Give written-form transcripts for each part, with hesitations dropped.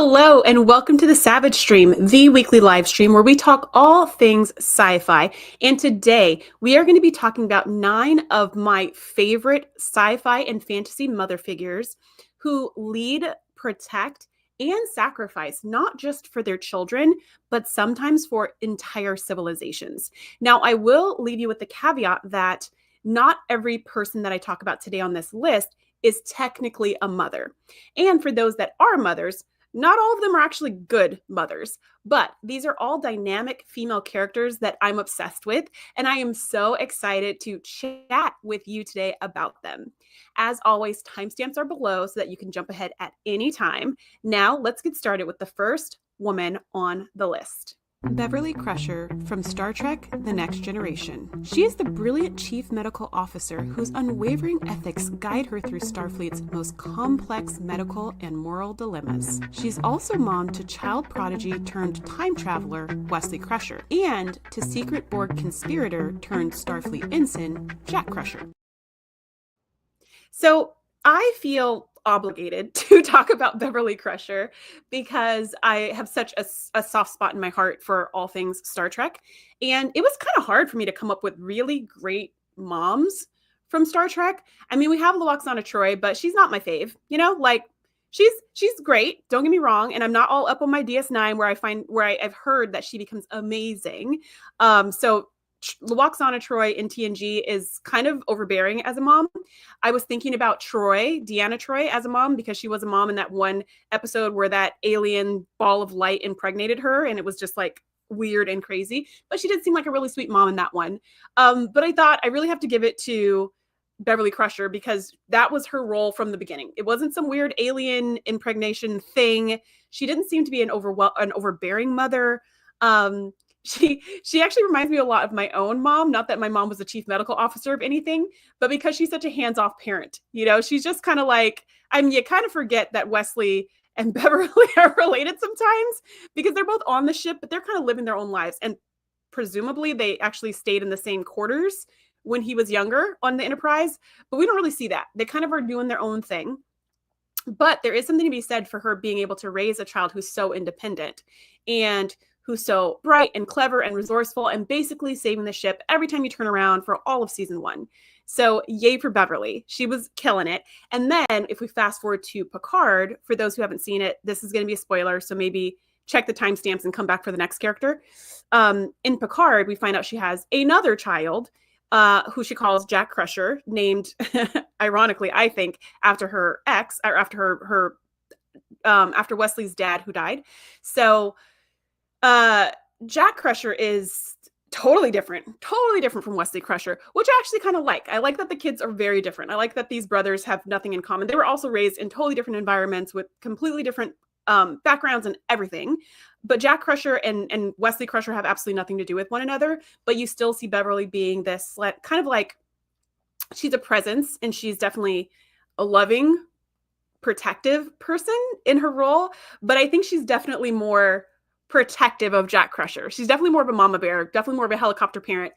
Hello and welcome to the Savage Stream, the weekly live stream where we talk all things sci-fi. And today we are going to be talking about 9 of my favorite sci-fi and fantasy mother figures who lead, protect, and sacrifice not just for their children, but sometimes for entire civilizations. Now, I will leave you with the caveat that not every person that I talk about today on this list is technically a mother. And for those that are mothers, not all of them are actually good mothers, but these are all dynamic female characters that I'm obsessed with, and I am so excited to chat with you today about them. As always, timestamps are below so that you can jump ahead at any time. Now, let's get started with the first woman on the list. Beverly Crusher from Star Trek: The Next Generation. She is the brilliant chief medical officer whose unwavering ethics guide her through Starfleet's most complex medical and moral dilemmas. She's also mom to child prodigy turned time traveler Wesley Crusher and to secret Borg conspirator turned Starfleet ensign Jack Crusher. So I feel obligated to talk about Beverly Crusher because I have such a soft spot in my heart for all things Star Trek. And it was kind of hard for me to come up with really great moms from Star Trek. I mean, we have Lwaxana Troi, but she's not my fave, like she's great. Don't get me wrong. And I'm not all up on my DS9 where I've heard that she becomes amazing. So Lwaxana Troi in TNG is kind of overbearing as a mom. I was thinking about Deanna Troi as a mom because she was a mom in that one episode where that alien ball of light impregnated her and it was just like weird and crazy. But she did seem like a really sweet mom in that one. But I thought I really have to give it to Beverly Crusher because that was her role from the beginning. It wasn't some weird alien impregnation thing. She didn't seem to be an overbearing mother. She actually reminds me a lot of my own mom. Not that my mom was the chief medical officer of anything, but because she's such a hands-off parent. She's just kind of like, you kind of forget that Wesley and Beverly are related sometimes because they're both on the ship, but they're kind of living their own lives. And presumably they actually stayed in the same quarters when he was younger on the Enterprise, but we don't really see that. They kind of are doing their own thing. But there is something to be said for her being able to raise a child who's so independent and who's so bright and clever and resourceful and basically saving the ship every time you turn around for all of season 1. So yay for Beverly. She was killing it. And then if we fast forward to Picard, for those who haven't seen it, this is going to be a spoiler. So maybe check the timestamps and come back for the next character. In Picard, we find out she has another child who she calls Jack Crusher, named, ironically, I think, after her ex, or after after Wesley's dad who died. So Jack Crusher is totally different from Wesley Crusher, which I actually kind of like. I like that the kids are very different. I like that these brothers have nothing in common. They were also raised in totally different environments with completely different backgrounds and everything. But Jack Crusher and Wesley Crusher have absolutely nothing to do with one another. But you still see Beverly being this kind of like, she's a presence and she's definitely a loving, protective person in her role. But I think she's definitely more protective of Jack Crusher. She's definitely more of a mama bear, definitely more of a helicopter parent.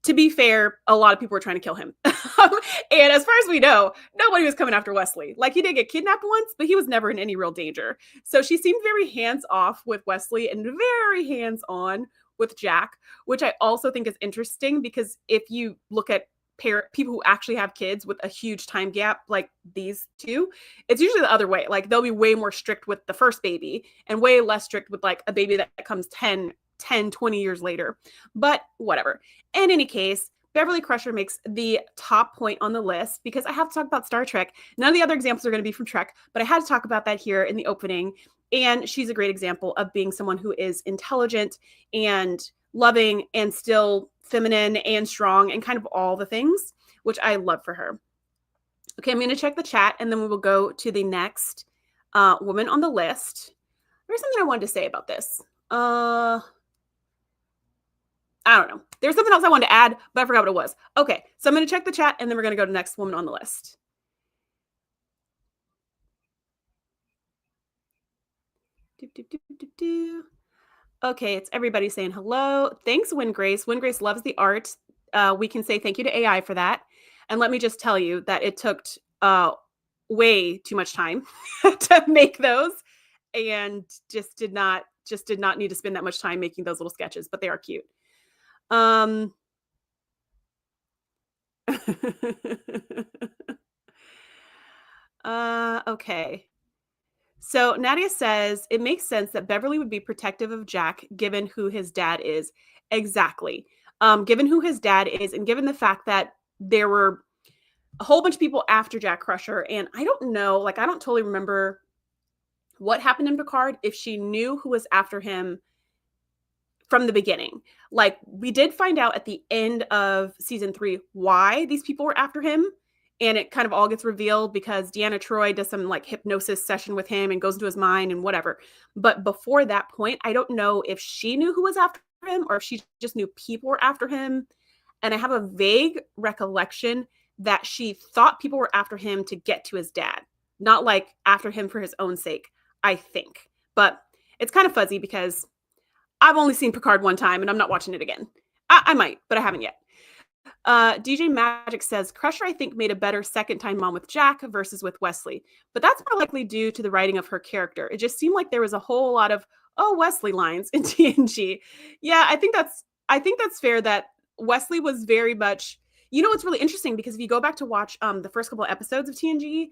To be fair, a lot of people were trying to kill him. And as far as we know, nobody was coming after Wesley. Like, he did get kidnapped once, but he was never in any real danger. So she seemed very hands-off with Wesley and very hands-on with Jack, which I also think is interesting because if you look at people who actually have kids with a huge time gap like these two, it's usually the other way. Like, they'll be way more strict with the first baby and way less strict with like a baby that comes 10, 20 years later. But whatever. In any case, Beverly Crusher makes the top point on the list because I have to talk about Star Trek. None of the other examples are going to be from Trek, but I had to talk about that here in the opening. And she's a great example of being someone who is intelligent and loving and still feminine and strong and kind of all the things, which I love for her. Okay, I'm going to check the chat and then we will go to the next woman on the list. There's something I wanted to say about this. I don't know. There's something else I wanted to add, but I forgot what it was. Okay, so I'm going to check the chat and then we're going to go to the next woman on the list. Okay, it's everybody saying hello. Thanks, Wingrace. Wingrace loves the art. We can say thank you to AI for that. And let me just tell you that it took way too much time to make those. and just did not need to spend that much time making those little sketches, but they are cute. Um okay. So Nadia says it makes sense that Beverly would be protective of Jack given who his dad is. Exactly. Given who his dad is and given the fact that there were a whole bunch of people after Jack Crusher. And I don't know, like, I don't totally remember what happened in Picard, if she knew who was after him from the beginning. Like, we did find out at the end of season 3 why these people were after him. And it kind of all gets revealed because Deanna Troi does some like hypnosis session with him and goes into his mind and whatever. But before that point, I don't know if she knew who was after him or if she just knew people were after him. And I have a vague recollection that she thought people were after him to get to his dad, not like after him for his own sake, I think. But it's kind of fuzzy because I've only seen Picard one time and I'm not watching it again. I might, but I haven't yet. DJ Magic says, Crusher, I think, made a better second-time mom with Jack versus with Wesley. But that's more likely due to the writing of her character. It just seemed like there was a whole lot of, oh, Wesley lines in TNG. Yeah, I think that's fair that Wesley was very much, it's really interesting because if you go back to watch the first couple of episodes of TNG,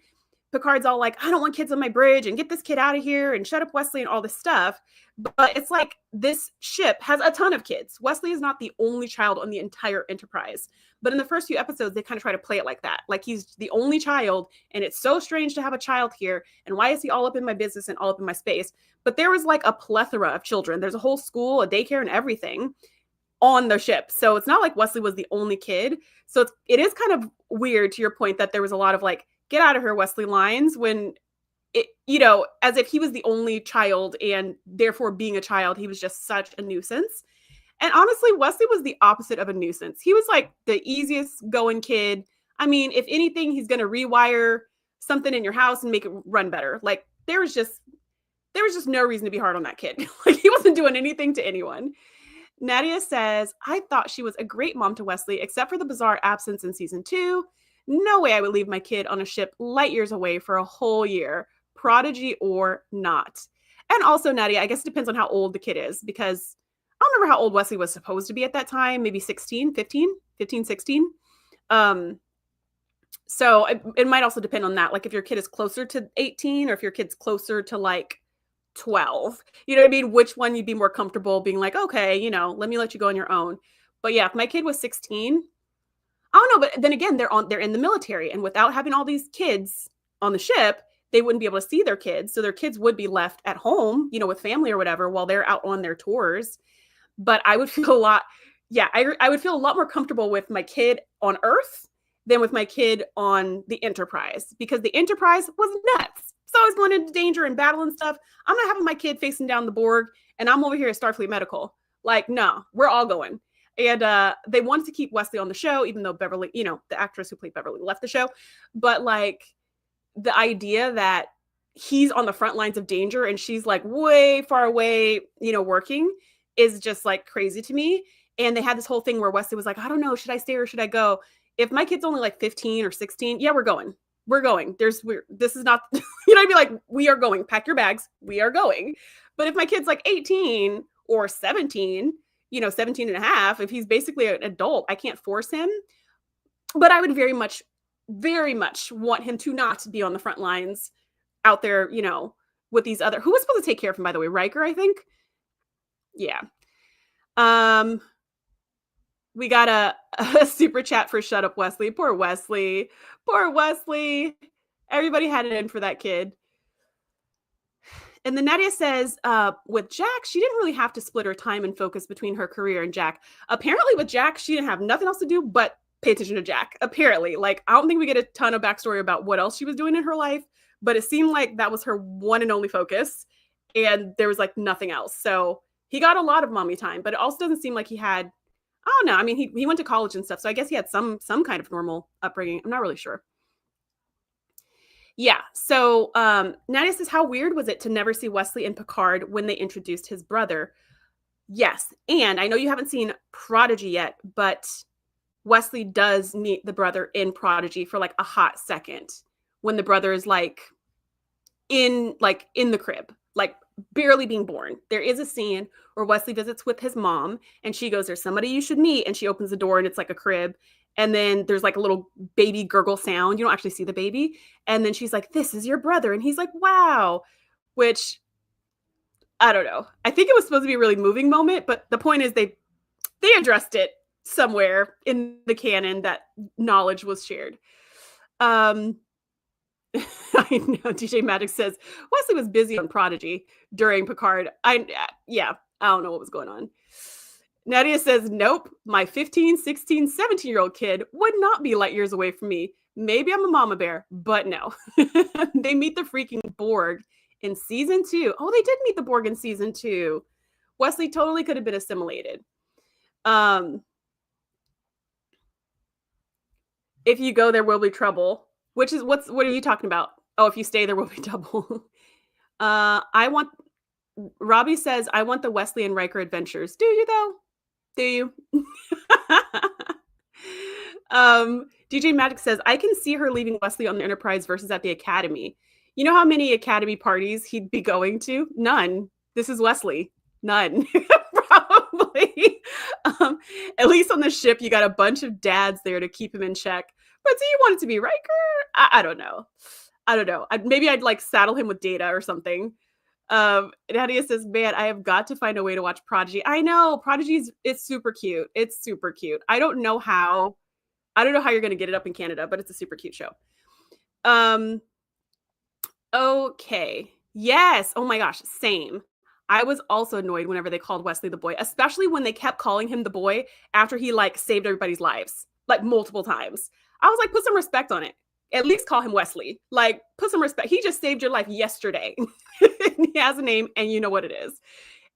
Picard's all like, I don't want kids on my bridge and get this kid out of here and shut up Wesley and all this stuff. But it's like this ship has a ton of kids. Wesley is not the only child on the entire Enterprise. But in the first few episodes, they kind of try to play it like that. Like he's the only child and it's so strange to have a child here. And why is he all up in my business and all up in my space? But there was like a plethora of children. There's a whole school, a daycare and everything on the ship. So it's not like Wesley was the only kid. So it is kind of weird to your point that there was a lot of like, get out of here, Wesley lines when it, as if he was the only child and therefore being a child, he was just such a nuisance. And honestly, Wesley was the opposite of a nuisance. He was like the easiest going kid. I mean, if anything, he's going to rewire something in your house and make it run better. Like there was just no reason to be hard on that kid. Like he wasn't doing anything to anyone. Nadia says, I thought she was a great mom to Wesley, except for the bizarre absence in season 2. No way I would leave my kid on a ship light years away for a whole year, prodigy or not. And also, Nadia, I guess it depends on how old the kid is, because I don't remember how old Wesley was supposed to be at that time, maybe 16, 15, 16. So it might also depend on that. Like if your kid is closer to 18 or if your kid's closer to like 12, you know what I mean? Which one you'd be more comfortable being like, okay, let me let you go on your own. But yeah, if my kid was 16, I don't know, but then again, they're in the military, and without having all these kids on the ship, they wouldn't be able to see their kids. So their kids would be left at home, with family or whatever, while they're out on their tours. But I would feel I would feel a lot more comfortable with my kid on Earth than with my kid on the Enterprise, because the Enterprise was nuts. So I was going into danger and battle and stuff. I'm not having my kid facing down the Borg, and I'm over here at Starfleet Medical. Like, no, we're all going. And they wanted to keep Wesley on the show, even though Beverly, the actress who played Beverly left the show. But like the idea that he's on the front lines of danger and she's like way far away, working is just like crazy to me. And they had this whole thing where Wesley was like, I don't know, should I stay or should I go? If my kid's only like 15 or 16, yeah, we're going. We're going. This is not, I'd be like, we are going. Pack your bags. We are going. But if my kid's like 18 or 17, 17 and a half, if he's basically an adult, I can't force him. But I would very much want him to not be on the front lines out there, with these other, who was supposed to take care of him, by the way? Riker, I think. Yeah. We got a super chat for Shut Up Wesley. Poor Wesley. Poor Wesley. Everybody had it in for that kid. And then Nadia says, with Jack, she didn't really have to split her time and focus between her career and Jack. Apparently with Jack, she didn't have nothing else to do but pay attention to Jack. Apparently. Like, I don't think we get a ton of backstory about what else she was doing in her life, but it seemed like that was her one and only focus. And there was like nothing else. So he got a lot of mommy time, but it also doesn't seem like he had, I don't know. I mean, he went to college and stuff. So I guess he had some kind of normal upbringing. I'm not really sure. Yeah. So Nadia says, how weird was it to never see Wesley and Picard when they introduced his brother? Yes. And I know you haven't seen Prodigy yet, but Wesley does meet the brother in Prodigy for like a hot second when the brother is like in the crib. like barely being born. There is a scene where Wesley visits with his mom and she goes, "There's somebody you should meet." And she opens the door and it's like a crib. And then there's like a little baby gurgle sound. You don't actually see the baby. And then she's like, "This is your brother." And he's like, "Wow," which I don't know. I think it was supposed to be a really moving moment, but the point is they addressed it somewhere in the canon that knowledge was shared. Um, I know DJ Magic says Wesley was busy on Prodigy during Picard. Yeah, I don't know what was going on. Nadia says, "Nope, my 15, 16, 17-year-old kid would not be light years away from me. Maybe I'm a mama bear, but no." They meet the freaking Borg in season 2. Oh, they did meet the Borg in season 2. Wesley totally could have been assimilated. If you go, there will be trouble. What are you talking about? Oh, if you stay, there will be trouble. Robbie says, "I want the Wesley and Riker adventures." Do you though? Do you? DJ Magic says, "I can see her leaving Wesley on the Enterprise versus at the Academy." You know how many Academy parties he'd be going to? None. This is Wesley. None. Probably. At least on the ship, you got a bunch of dads there to keep him in check. But do you want it to be Riker? I don't know. Maybe I'd like saddle him with Data or something. Nadia says, "Man, I have got to find a way to watch Prodigy." I know it's super cute. It's super cute. I don't know how you're going to get it up in Canada, but it's a super cute show. Okay. Yes. Oh my gosh. Same. I was also annoyed whenever they called Wesley the boy, especially when they kept calling him the boy after he like saved everybody's lives, like multiple times. I was like, put some respect on it. At least call him Wesley. Like, put some respect. He just saved your life yesterday. He has a name and you know what it is.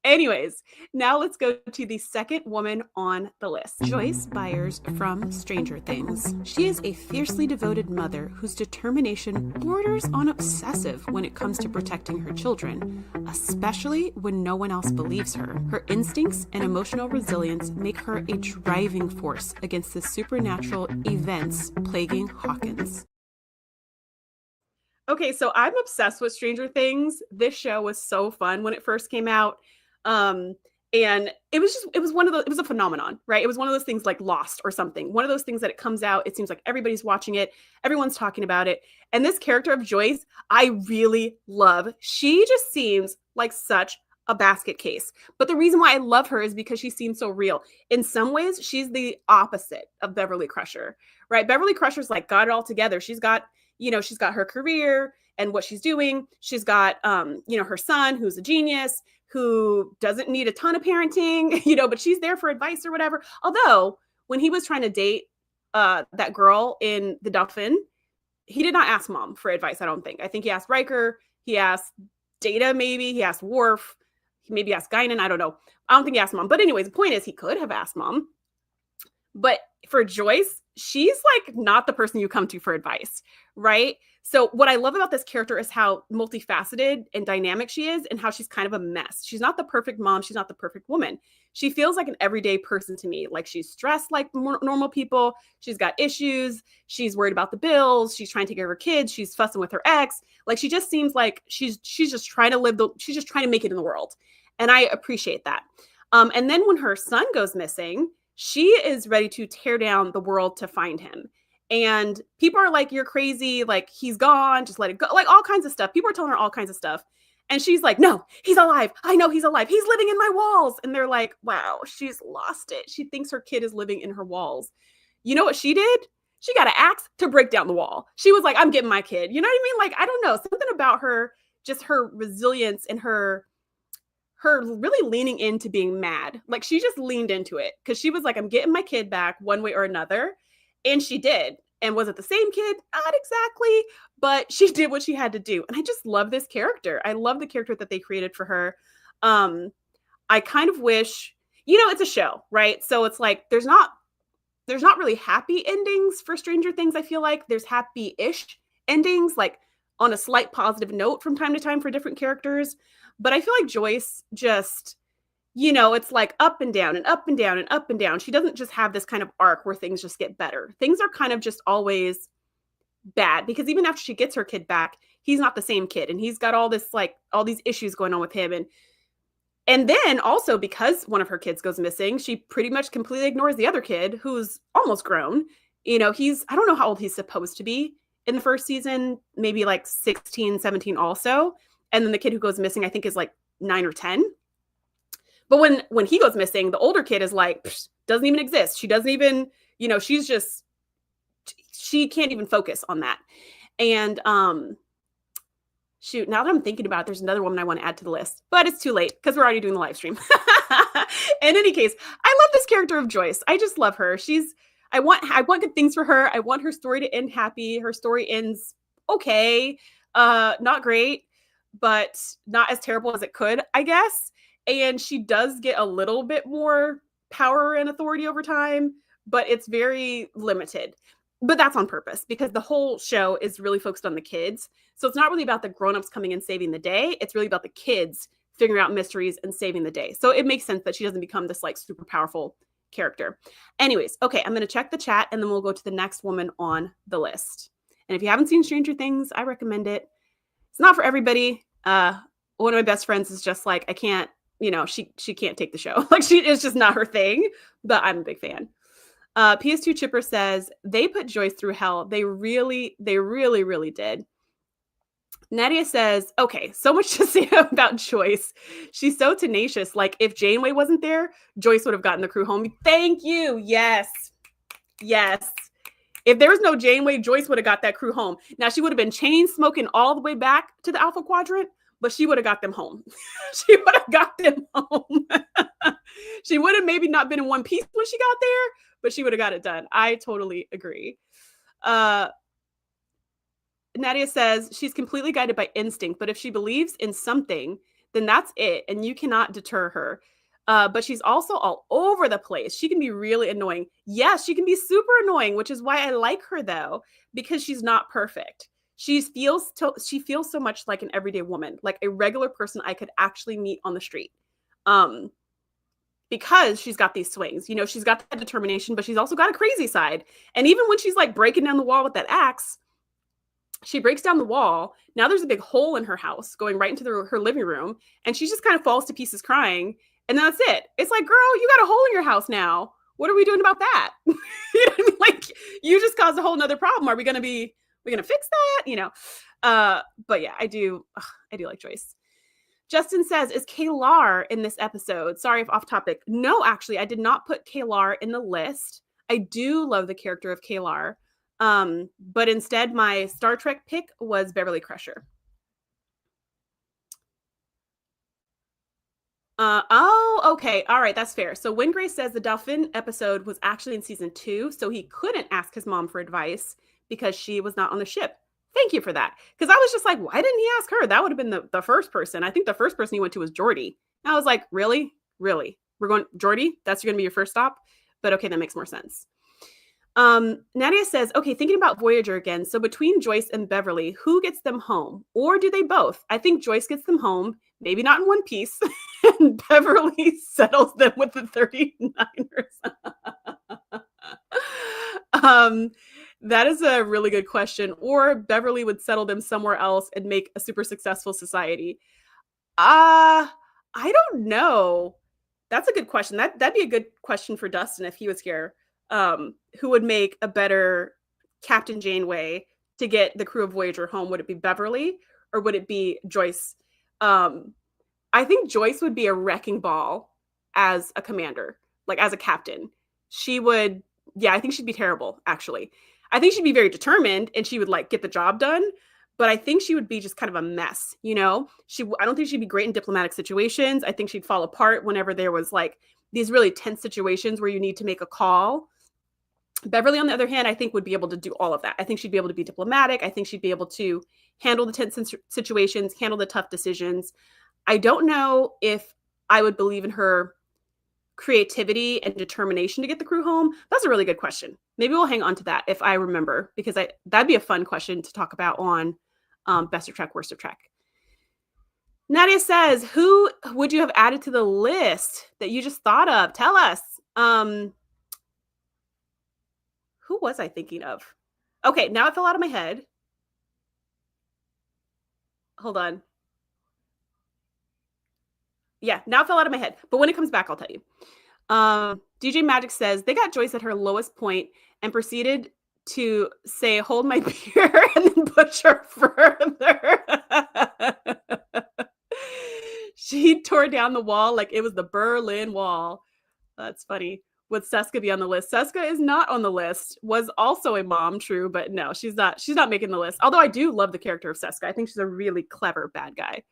Anyways, now let's go to the second woman on the list. Joyce Byers from Stranger Things. She is a fiercely devoted mother whose determination borders on obsessive when it comes to protecting her children, especially when no one else believes her. Her instincts and emotional resilience make her a driving force against the supernatural events plaguing Hawkins. Okay, so I'm obsessed with Stranger Things. This show was so fun when it first came out. And it was a phenomenon, right? It was one of those things like Lost or something. One of those things that it comes out, it seems like everybody's watching it, everyone's talking about it. And this character of Joyce, I really love. She just seems like such a basket case. But the reason why I love her is because she seems so real. In some ways, she's the opposite of Beverly Crusher, right? Beverly Crusher's like got it all together. She's got her career and what she's doing. She's got, her son who's a genius, who doesn't need a ton of parenting, but she's there for advice or whatever. Although when he was trying to date that girl in the Dolphin, he did not ask Mom for advice, I don't think. I think he asked Riker, he asked Data maybe, he asked Worf, he maybe asked Guinan, I don't know. I don't think he asked Mom. But anyways, the point is he could have asked Mom. But for Joyce, she's like not the person you come to for advice, right? So what I love about this character is how multifaceted and dynamic she is and how she's kind of a mess. She's not the perfect mom. She's not the perfect woman. She feels like an everyday person to me. Like she's stressed like normal people. She's got issues. She's worried about the bills. She's trying to take care of her kids. She's fussing with her ex. Like she just seems like she's just trying to she's just trying to make it in the world. And I appreciate that. And then when her son goes missing, she is ready to tear down the world to find him. And people are like, "You're crazy. Like, he's gone. Just let it go." Like all kinds of stuff. People are telling her all kinds of stuff. And she's like, "No, he's alive. I know he's alive. He's living in my walls." And they're like, wow, she's lost it. She thinks her kid is living in her walls. You know what she did? She got an axe to break down the wall. She was like, "I'm getting my kid." You know what I mean? Like, I don't know. Something about her, just her resilience and her really leaning into being mad. Like she just leaned into it because she was like, "I'm getting my kid back one way or another." And she did. And was it the same kid? Not exactly, but she did what she had to do. And I just love this character. I love the character that they created for her. I kind of wish, it's a show, right? So it's like, there's not really happy endings for Stranger Things. I feel like there's happy-ish endings, like on a slight positive note from time to time for different characters. But I feel like Joyce just, it's like up and down and up and down and up and down. She doesn't just have this kind of arc where things just get better. Things are kind of just always bad because even after she gets her kid back, he's not the same kid, and he's got all this like all these issues going on with him, and then also because one of her kids goes missing, she pretty much completely ignores the other kid who's almost grown. He's I don't know how old he's supposed to be in the first season, maybe like 16, 17 also. And then the kid who goes missing, I think, is like 9 or 10. But when he goes missing, the older kid is like, doesn't even exist. She doesn't even, she's just, she can't even focus on that. And shoot, now that I'm thinking about it, there's another woman I want to add to the list, but it's too late because we're already doing the live stream. In any case, I love this character of Joyce. I just love her. I want good things for her. I want her story to end happy. Her story ends okay, not great, but not as terrible as it could, I guess. And she does get a little bit more power and authority over time, but it's very limited. But that's on purpose because the whole show is really focused on the kids. So it's not really about the grownups coming and saving the day. It's really about the kids figuring out mysteries and saving the day. So it makes sense that she doesn't become this like super powerful character. Anyways, okay, I'm going to check the chat and then we'll go to the next woman on the list. And if you haven't seen Stranger Things, I recommend it. It's not for everybody. One of my best friends is just like, I can't, she can't take the show. Like it's just not her thing, but I'm a big fan. PS2 Chipper says they put Joyce through hell. They really, really did. Nadia says, okay, so much to say about Joyce. She's so tenacious. Like if Janeway wasn't there, Joyce would have gotten the crew home. Thank you. Yes. If there was no Janeway, Joyce would have got that crew home. Now she would have been chain smoking all the way back to the Alpha Quadrant, but she would have got them home. She would have got them home. She would have maybe not been in one piece when she got there, but she would have got it done. I totally agree. Nadia says she's completely guided by instinct, but if she believes in something, then that's it, and you cannot deter her. But she's also all over the place. She can be really annoying. Yes, she can be super annoying, which is why I like her, though, because she's not perfect. She feels so much like an everyday woman, like a regular person I could actually meet on the street. Because she's got these swings. She's got that determination, but she's also got a crazy side. And even when she's like breaking down the wall with that axe, she breaks down the wall. Now there's a big hole in her house going right into her living room. And she just kind of falls to pieces crying. And that's it. It's like, girl, you got a hole in your house now. What are we doing about that? You know what I mean? Like, you just caused a whole nother problem. Are we going to fix that? But yeah, I do like Joyce. Justin says, is Kaylar in this episode? Sorry if off topic. No, actually, I did not put Kaylar in the list. I do love the character of Kaylar. But instead, my Star Trek pick was Beverly Crusher. Okay. All right. That's fair. So Wingrace says the Dolphin episode was actually in season 2, so he couldn't ask his mom for advice because she was not on the ship. Thank you for that. Because I was just like, why didn't he ask her? That would have been the first person. I think the first person he went to was Geordi. I was like, really? We're going, Geordi? That's going to be your first stop? But okay, that makes more sense. Nadia says, okay, thinking about Voyager again. So between Joyce and Beverly, who gets them home? Or do they both? I think Joyce gets them home, maybe not in one piece, and Beverly settles them with the 39ers. That is a really good question. Or Beverly would settle them somewhere else and make a super successful society. I don't know. That's a good question. That'd be a good question for Dustin if he was here. Who would make a better Captain Janeway to get the crew of Voyager home? Would it be Beverly or would it be Joyce? I think Joyce would be a wrecking ball as a commander, like as a captain. I think she'd be terrible, actually. I think she'd be very determined and she would like get the job done, but I think she would be just kind of a mess, I don't think she'd be great in diplomatic situations. I think she'd fall apart whenever there was like these really tense situations where you need to make a call. Beverly, on the other hand, I think would be able to do all of that. I think she'd be able to be diplomatic. I think she'd be able to handle the tense situations, handle the tough decisions. I don't know if I would believe in her creativity and determination to get the crew home. That's a really good question. Maybe we'll hang on to that if I remember, because that'd be a fun question to talk about on Best of Trek, Worst of Trek. Nadia says, who would you have added to the list that you just thought of? Tell us. Who was I thinking of? Okay, now it fell out of my head. Hold on. Yeah, now it fell out of my head. But when it comes back, I'll tell you. DJ Magic says they got Joyce at her lowest point and proceeded to say, "Hold my beer," and then push her further. She tore down the wall like it was the Berlin Wall. That's funny. Would Seska be on the list? Seska is not on the list. Was also a mom, true, but no, she's not. She's not making the list. Although I do love the character of Seska. I think she's a really clever bad guy.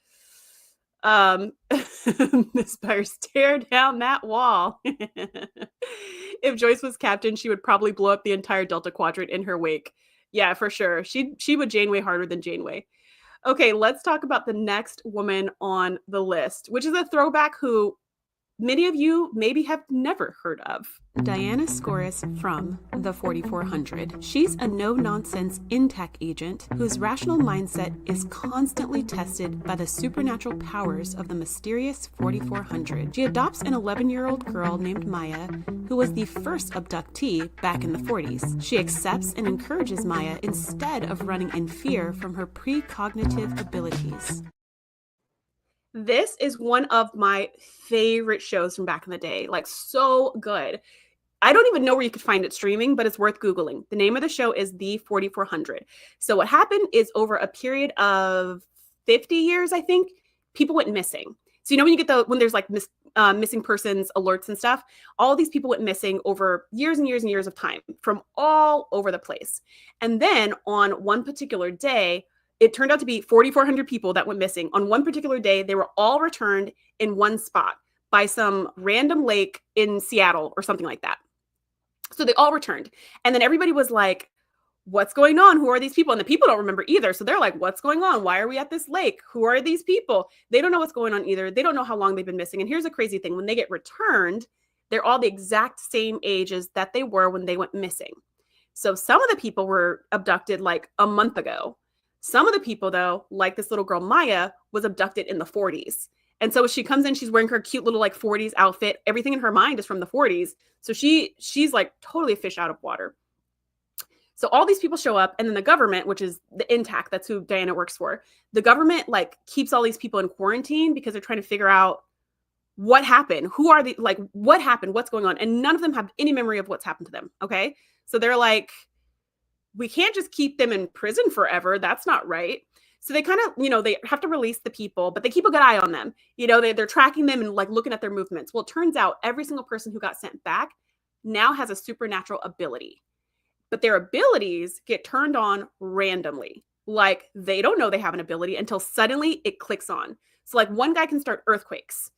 Miss Byers, tear down that wall. If Joyce was captain, she would probably blow up the entire Delta Quadrant in her wake. Yeah, for sure. She would Janeway harder than Janeway. Okay, let's talk about the next woman on the list, which is a throwback who many of you maybe have never heard of. Diana Scoris from the 4400. She's a no-nonsense in-tech agent whose rational mindset is constantly tested by the supernatural powers of the mysterious 4400. She adopts an 11-year-old girl named Maya, who was the first abductee back in the 40s. She accepts and encourages Maya instead of running in fear from her precognitive abilities. This is one of my favorite shows from back in the day. Like, so good. I don't even know where you could find it streaming, but it's worth Googling. The name of the show is The 4400. So what happened is over a period of 50 years, I think, people went missing. So, you know, when you get when there's like missing persons alerts and stuff, all these people went missing over years and years and years of time from all over the place. And then on one particular day, it turned out to be 4,400 people that went missing. On one particular day, they were all returned in one spot by some random lake in Seattle or something like that. So they all returned. And then everybody was like, what's going on? Who are these people? And the people don't remember either. So they're like, what's going on? Why are we at this lake? Who are these people? They don't know what's going on either. They don't know how long they've been missing. And here's the crazy thing. When they get returned, they're all the exact same ages that they were when they went missing. So some of the people were abducted like a month ago. Some of the people, though, like this little girl, Maya, was abducted in the 40s. And so she comes in, she's wearing her cute little like 40s outfit. Everything in her mind is from the 40s. So she's like totally a fish out of water. So all these people show up, and then the government, which is the INTAC, that's who Diana works for, the government like keeps all these people in quarantine because they're trying to figure out what happened. Who are the, like, what happened? What's going on? And none of them have any memory of what's happened to them. Okay. So they're like, we can't just keep them in prison forever. That's not right. So they kind of, you know, they have to release the people, but they keep a good eye on them. You know, they're tracking them and like looking at their movements. Well, it turns out every single person who got sent back now has a supernatural ability, but their abilities get turned on randomly. Like they don't know they have an ability until suddenly it clicks on. So like one guy can start earthquakes.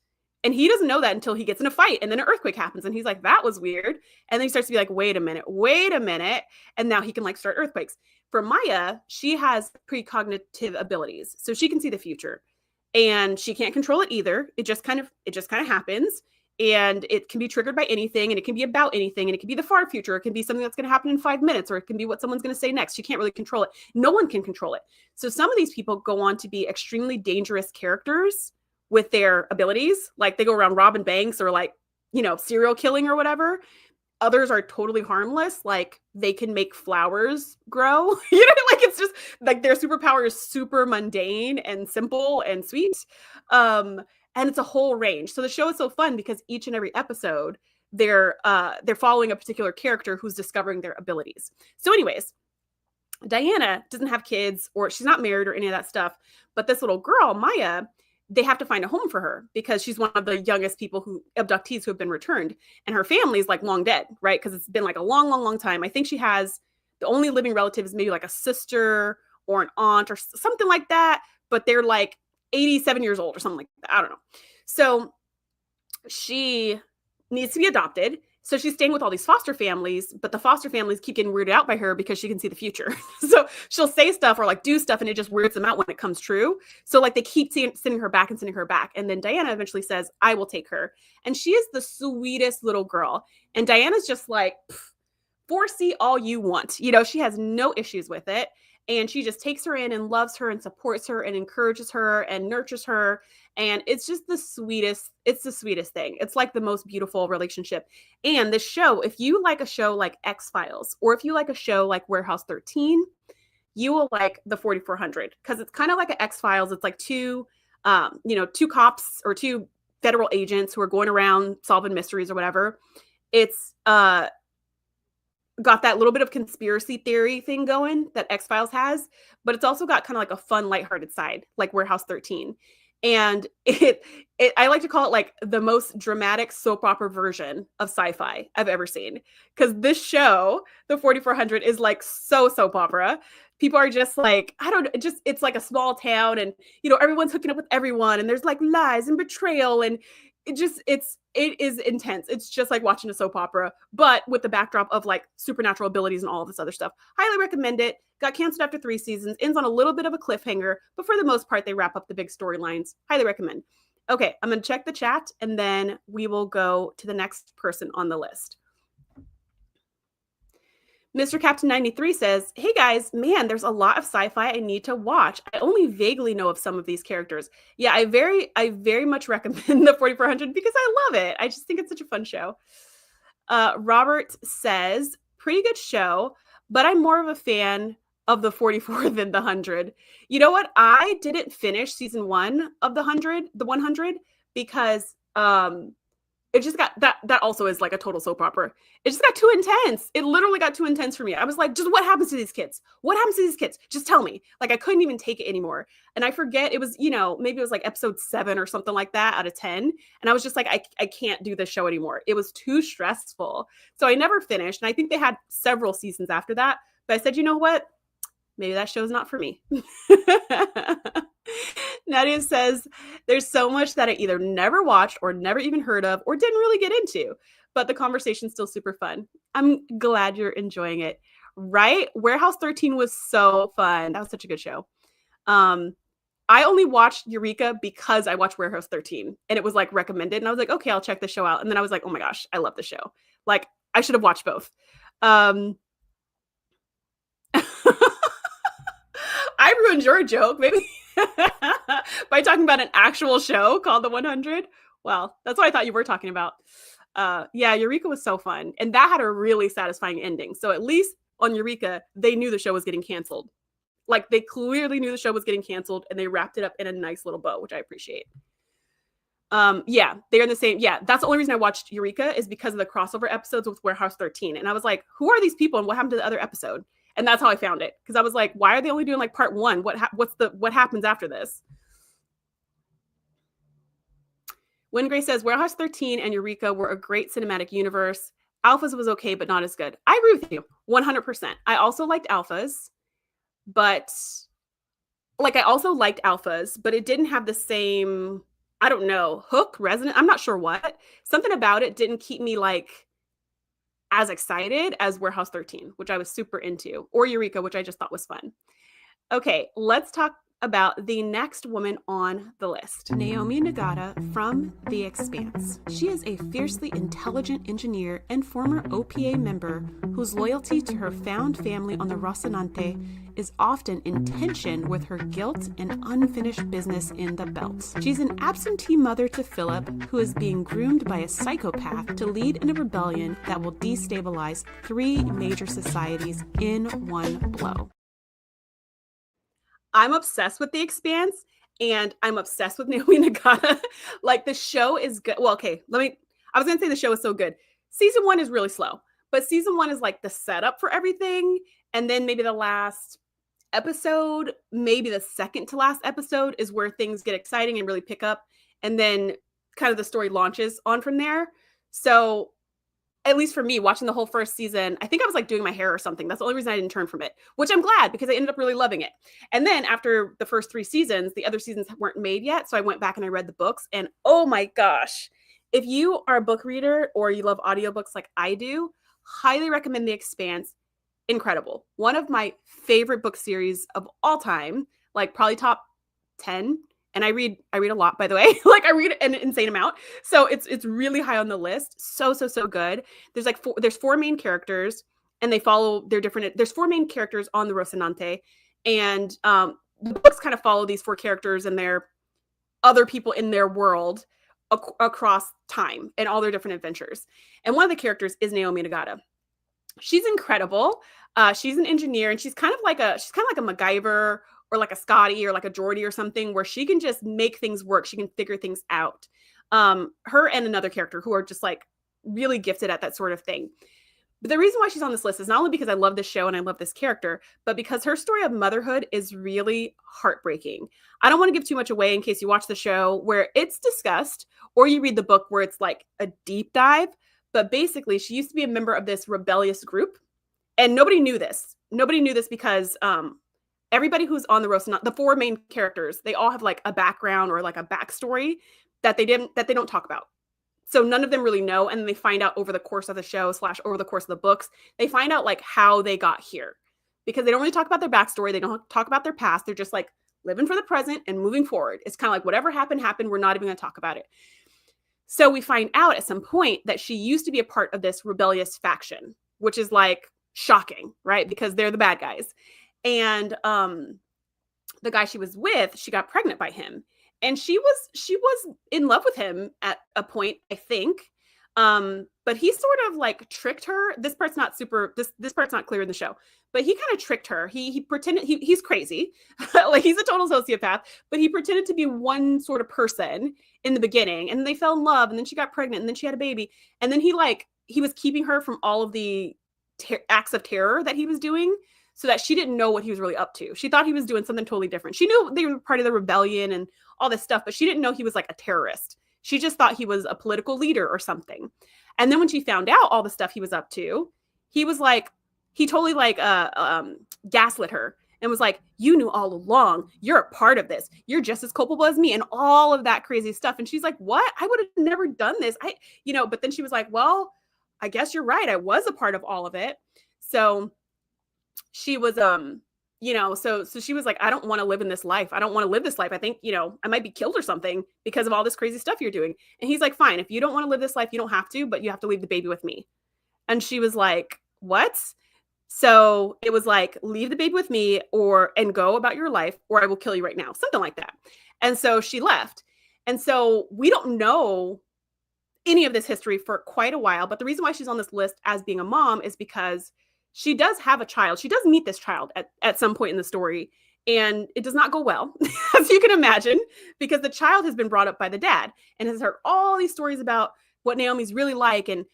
And he doesn't know that until he gets in a fight and then an earthquake happens. And he's like, that was weird. And then he starts to be like, wait a minute. And now he can like start earthquakes. For Maya, she has precognitive abilities. So she can see the future and she can't control it either. It just kind of happens. And it can be triggered by anything, and it can be about anything. And it can be the far future. It can be something that's going to happen in 5 minutes, or it can be what someone's going to say next. She can't really control it. No one can control it. So some of these people go on to be extremely dangerous characters with their abilities. Like they go around robbing banks or like, you know, serial killing or whatever. Others are totally harmless. Like they can make flowers grow. You know, like it's just like their superpower is super mundane and simple and sweet. And it's a whole range. So the show is so fun because each and every episode they're following a particular character who's discovering their abilities. So anyways, Diana doesn't have kids or she's not married or any of that stuff. But this little girl, Maya, they have to find a home for her because she's one of the youngest abductees who have been returned. And her family's like long dead, right? Because it's been like a long, long, long time. I think she has the only living relative is maybe like a sister or an aunt or something like that. But they're like 87 years old or something like that. I don't know. So she needs to be adopted. So she's staying with all these foster families, but the foster families keep getting weirded out by her because she can see the future. So she'll say stuff or like do stuff and it just weirds them out when it comes true. So like they keep sending her back and sending her back. And then Diana eventually says, I will take her. And she is the sweetest little girl. And Diana's just like, 4C all you want. You know, she has no issues with it. And she just takes her in and loves her and supports her and encourages her and nurtures her. And it's just the sweetest. It's the sweetest thing. It's like the most beautiful relationship. And the show, if you like a show like X-Files, or if you like a show like Warehouse 13, you will like the 4400 because it's kind of like an X-Files. It's like two cops or two federal agents who are going around solving mysteries or whatever. It's got that little bit of conspiracy theory thing going that X-Files has, but it's also got kind of like a fun, lighthearted side, like Warehouse 13. And I like to call it like the most dramatic soap opera version of sci-fi I've ever seen. Because this show, the 4400, is like so soap opera. People are just like, I don't know, it's like a small town, and everyone's hooking up with everyone, and there's like lies and betrayal, and it is intense. It's just like watching a soap opera, but with the backdrop of like supernatural abilities and all of this other stuff. Highly recommend it. Got canceled after 3 seasons, ends on a little bit of a cliffhanger, but for the most part, they wrap up the big storylines. Highly recommend. Okay, I'm going to check the chat, and then we will go to the next person on the list. Mr. Captain 93 says, hey guys, man, there's a lot of sci-fi I need to watch. I only vaguely know of some of these characters. Yeah, I very much recommend the 4400 because I love it. I just think it's such a fun show. Robert says, pretty good show, but I'm more of a fan of the 44 than the 100. You know what? I didn't finish season 1 of the 100 because it just got that also is like a total soap opera. It just got too intense. It literally got too intense for me. I was like, just what happens to these kids? What happens to these kids? Just tell me. Like, I couldn't even take it anymore. And I forget, it was, maybe it was like episode 7 or something like that out of 10. And I was just like, I can't do this show anymore. It was too stressful. So I never finished. And I think they had several seasons after that. But I said, you know what? Maybe that show's not for me. Nadia says, there's so much that I either never watched or never even heard of or didn't really get into, but the conversation's still super fun. I'm glad you're enjoying it, right? Warehouse 13 was so fun. That was such a good show. I only watched Eureka because I watched Warehouse 13 and it was like recommended. And I was like, okay, I'll check the show out. And then I was like, oh my gosh, I love the show. Like, I should have watched both. I ruined your joke, maybe by talking about an actual show called The 100. Well, that's what I thought you were talking about. Yeah, Eureka was so fun. And that had a really satisfying ending. So at least on Eureka, they knew the show was getting canceled. Like, they clearly knew the show was getting canceled and they wrapped it up in a nice little bow, which I appreciate. Yeah, they're in the same. Yeah, that's the only reason I watched Eureka is because of the crossover episodes with Warehouse 13. And I was like, who are these people and what happened to the other episode? And that's how I found it. Because I was like, why are they only doing like part 1? What happens after this? When Grace says, Warehouse 13 and Eureka were a great cinematic universe. Alphas was okay, but not as good. I agree with you 100%. I also liked Alphas, but it didn't have the same, I don't know, hook, resonance. I'm not sure what. Something about it didn't keep me like as excited as Warehouse 13, which I was super into, or Eureka, which I just thought was fun. Okay, let's talk about the next woman on the list. Naomi Nagata from The Expanse. She is a fiercely intelligent engineer and former OPA member whose loyalty to her found family on the Rocinante is often in tension with her guilt and unfinished business in the Belt. She's an absentee mother to Philip, who is being groomed by a psychopath to lead in a rebellion that will destabilize 3 major societies in one blow. I'm obsessed with The Expanse, and I'm obsessed with Naomi Nagata. Like, the show is good. Well, okay, I was going to say the show is so good. Season 1 is really slow, but season 1 is like the setup for everything. And then maybe the last episode, maybe the second to last episode is where things get exciting and really pick up. And then kind of the story launches on from there. So at least for me, watching the whole first season, I think I was like doing my hair or something. That's the only reason I didn't turn from it, which I'm glad because I ended up really loving it. And then after the first 3 seasons, the other seasons weren't made yet. So I went back and I read the books, and oh my gosh, if you are a book reader or you love audiobooks like I do, highly recommend The Expanse. Incredible. One of my favorite book series of all time, like probably top 10. And I read a lot, by the way. Like, I read an insane amount. So it's really high on the list. So good. There's 4 main characters, and they follow their different. There's 4 main characters on the Rocinante, and the books kind of follow these 4 characters and their other people in their world across time and all their different adventures. And one of the characters is Naomi Nagata. She's incredible. She's an engineer, and she's kind of like a MacGyver or like a Scotty or like a Geordie or something, where she can just make things work. She can figure things out. Her and another character who are just like really gifted at that sort of thing. But the reason why she's on this list is not only because I love this show and I love this character, but because her story of motherhood is really heartbreaking. I don't want to give too much away in case you watch the show where it's discussed, or you read the book where it's like a deep dive. But basically, she used to be a member of this rebellious group, and nobody knew this. Nobody knew this because everybody who's on the roast, not the four main characters, they all have like a background or like a backstory that they don't talk about. So none of them really know, and then they find out over the course of the show / over the course of the books, they find out like how they got here, because they don't really talk about their backstory. They don't talk about their past. They're just like living for the present and moving forward. It's kind of like whatever happened. We're not even going to talk about it. So we find out at some point that she used to be a part of this rebellious faction, which is like shocking, right? Because they're the bad guys. And the guy she was with, she got pregnant by him. And she was in love with him at a point, I think. But he sort of like tricked her. This part's not clear in the show, but he kind of tricked her. He pretended he's crazy. Like he's a total sociopath, but he pretended to be one sort of person in the beginning, and then they fell in love, and then she got pregnant, and then she had a baby. And then he was keeping her from all of the acts of terror that he was doing, so that she didn't know what he was really up to. She thought he was doing something totally different. She knew they were part of the rebellion and all this stuff, but she didn't know he was like a terrorist. She just thought he was a political leader or something. And then when she found out all the stuff he was up to, he totally gaslit her and was like, you knew all along, you're a part of this. You're just as culpable as me, and all of that crazy stuff. And she's like, what? I would have never done this. But then she was like, well, I guess you're right. I was a part of all of it. So she was, so she was like, I don't want to live in this life. I don't want to live this life. I think, I might be killed or something because of all this crazy stuff you're doing. And he's like, fine, if you don't want to live this life, you don't have to, but you have to leave the baby with me. And she was like, what? So it was like, leave the baby with me and go about your life, or I will kill you right now. Something like that. And so she left. And so we don't know any of this history for quite a while. But the reason why she's on this list as being a mom is because she does have a child. She does meet this child at some point in the story, and it does not go well, as you can imagine, because the child has been brought up by the dad and has heard all these stories about what Naomi's really like, and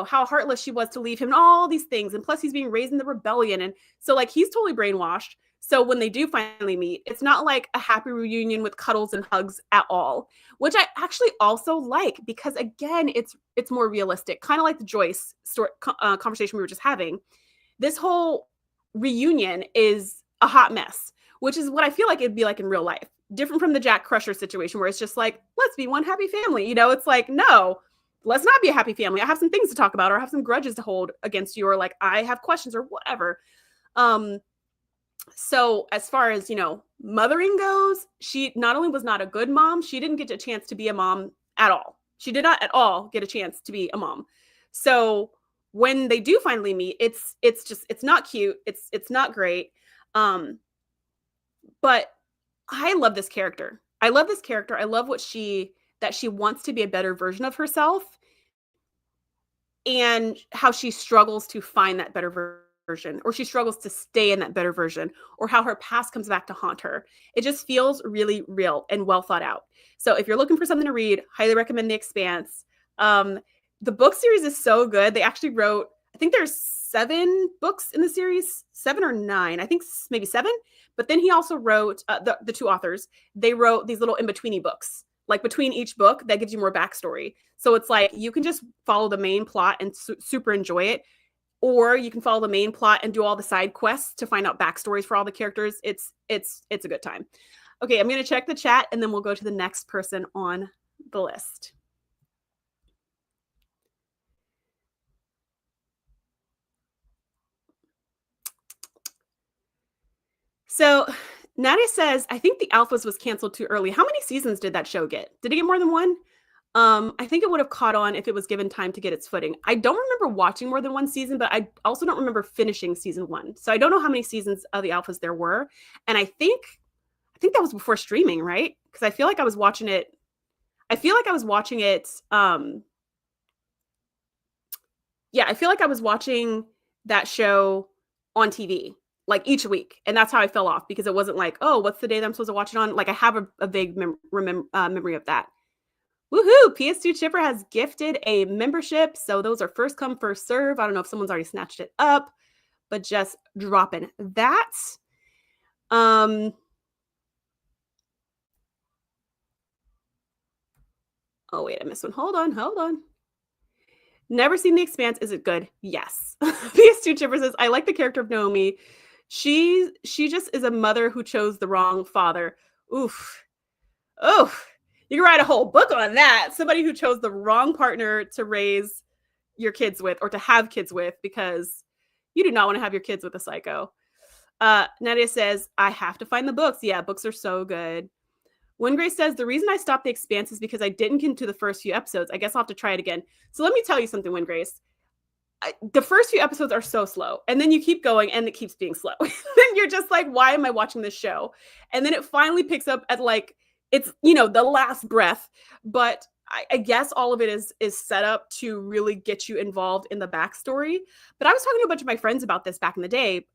how heartless she was to leave him, and all these things. And plus he's being raised in the rebellion. And so like he's totally brainwashed. So when they do finally meet, it's not like a happy reunion with cuddles and hugs at all, which I actually also like, because again, it's more realistic, kind of like the Joyce story, conversation we were just having. This whole reunion is a hot mess, which is what I feel like it'd be like in real life. Different from the Jack Crusher situation where it's just like, let's be one happy family. It's like, no, let's not be a happy family. I have some things to talk about, or I have some grudges to hold against you, or like I have questions or whatever. So as far as, mothering goes, she not only was not a good mom, she didn't get a chance to be a mom at all. She did not at all get a chance to be a mom. So when they do finally meet, it's not cute. It's not great. But I love this character. I love that she wants to be a better version of herself, and how she struggles to find that better version, or she struggles to stay in that better version, or how her past comes back to haunt her. It just feels really real and well thought out. So if you're looking for something to read, highly recommend The Expanse. The book series is so good. They actually wrote, I think there's 7 books in the series, 7 or 9, I think maybe 7. But then he also wrote, the 2 authors, they wrote these little in-betweeny books, like between each book that gives you more backstory. So it's like, you can just follow the main plot and super enjoy it. Or you can follow the main plot and do all the side quests to find out backstories for all the characters. It's a good time. Okay, I'm going to check the chat, and then we'll go to the next person on the list. So Nadia says, I think The Alphas was canceled too early. How many seasons did that show get? Did it get more than 1? I think it would have caught on if it was given time to get its footing. I don't remember watching more than 1 season, but I also don't remember finishing season 1. So I don't know how many seasons of The Alphas there were. And I think that was before streaming, right? Because I feel like I was watching it. I feel like I was watching that show on TV, like each week. And that's how I fell off, because it wasn't like, oh, what's the day that I'm supposed to watch it on? Like I have a vague memory of that. Woohoo! PS2 Chipper has gifted a membership. So those are first come, first serve. I don't know if someone's already snatched it up, but just dropping that. Oh, wait, I missed one. Hold on. Never seen The Expanse. Is it good? Yes. PS2 Chipper says, I like the character of Naomi. She just is a mother who chose the wrong father. Oof. Oh, you can write a whole book on that. Somebody who chose the wrong partner to raise your kids with, or to have kids with, because you do not want to have your kids with a psycho. Nadia says, I have to find the books. Yeah, books are so good. Wingrace says, the reason I stopped The Expanse is because I didn't get into the first few episodes. I guess I'll have to try it again. So let me tell you something, Wingrace. The first few episodes are so slow, and then you keep going and it keeps being slow. Then you're just like, why am I watching this show? And then it finally picks up at like, it's, you know, the last breath. But I guess all of it is set up to really get you involved in the backstory. But I was talking to a bunch of my friends about this back in the day.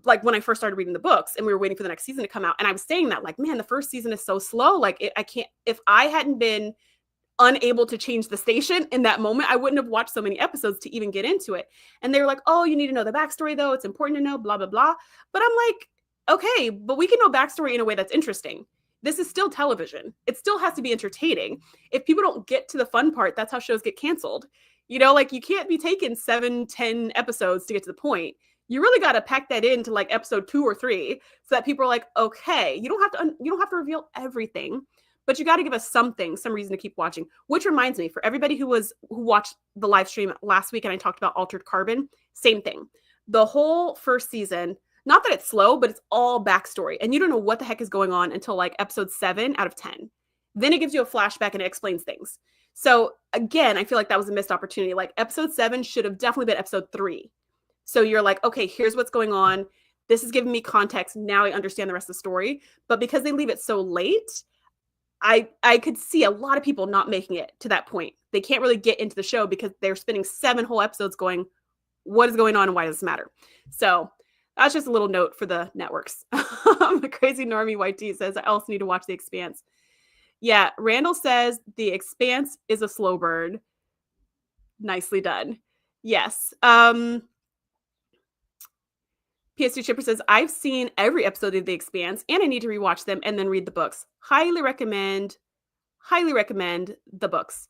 Like when I first started reading the books and we were waiting for the next season to come out. And I was saying that, like, man, the first season is so slow. Like I can't, if I hadn't been unable to change the station in that moment, I wouldn't have watched so many episodes to even get into it. And they were like, oh, you need to know the backstory though. It's important to know, blah, blah, blah. But I'm like, okay, but we can know backstory in a way that's interesting. This is still television. It still has to be entertaining. If people don't get to the fun part, that's how shows get canceled. You know, like you can't be taking 7-10 episodes to get to the point. You really got to pack that into like episode 2 or 3 so that people are like, okay, you don't have to reveal everything, but you got to give us something, some reason to keep watching. Which reminds me, for everybody who watched the live stream last week and I talked about Altered Carbon, same thing. The whole first season, not that it's slow, but it's all backstory. And you don't know what the heck is going on until like episode 7 out of 10. Then it gives you a flashback and it explains things. So again, I feel like that was a missed opportunity. Like episode 7 should have definitely been episode 3. So you're like, okay, here's what's going on. This is giving me context. Now I understand the rest of the story. But because they leave it so late, I could see a lot of people not making it to that point. They can't really get into the show because they're spending 7 whole episodes going, what is going on and why does this matter? So that's just a little note for the networks. The crazy normie white tea says, I also need to watch The Expanse. Yeah, Randall says The Expanse is a slow burn. Nicely done. Yes. PS2 Chipper says, I've seen every episode of The Expanse and I need to rewatch them and then read the books. Highly recommend the books.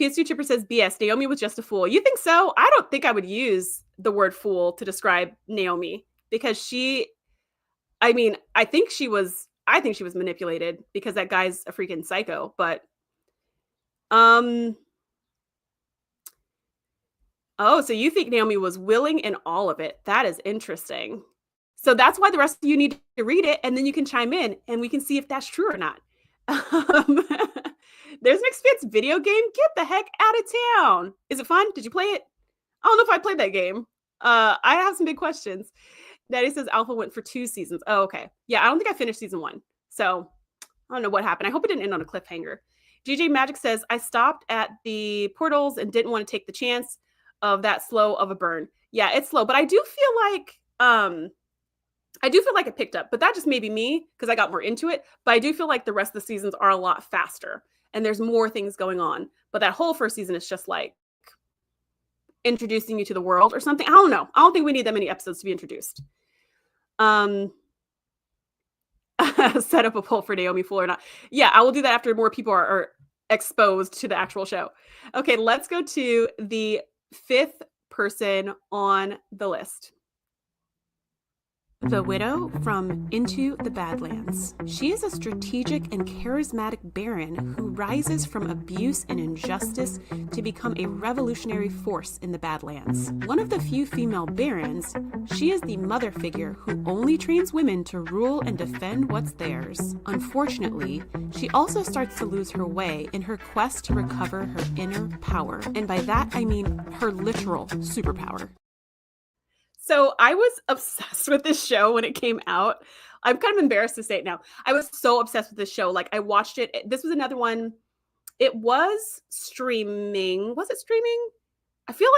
PS2 Chipper says, BS, Naomi was just a fool. You think so? I don't think I would use the word fool to describe Naomi because I think she was manipulated because that guy's a freaking psycho, but oh, so you think Naomi was willing in all of it. That is interesting. So that's why the rest of you need to read it, and then you can chime in, and we can see if that's true or not. There's an Expanse video game. Get the heck out of town. Is it fun? Did you play it? I don't know if I played that game. I have some big questions. Daddy says Alpha went for 2 seasons. Oh, okay. Yeah, I don't think I finished season 1. So I don't know what happened. I hope it didn't end on a cliffhanger. GJ Magic says, I stopped at the portals and didn't want to take the chance of that slow of a burn. Yeah, it's slow, but I do feel like it picked up, but that just may be me because I got more into it. But I do feel like the rest of the seasons are a lot faster and there's more things going on. But that whole first season is just like introducing you to the world or something. I don't know. I don't think we need that many episodes to be introduced. Set up a poll for Naomi Fool or not. Yeah, I will do that after more people are exposed to the actual show. Okay, let's go to the 5th person on the list. The widow from Into the Badlands. She is a strategic and charismatic baron who rises from abuse and injustice to become a revolutionary force in the Badlands. One of the few female barons, she is the mother figure who only trains women to rule and defend what's theirs. Unfortunately, she also starts to lose her way in her quest to recover her inner power. And by that, I mean her literal superpower. So I was obsessed with this show when it came out. I'm kind of embarrassed to say it now. I was so obsessed with this show. Like I watched it. This was another one. It was streaming. Was it streaming? I feel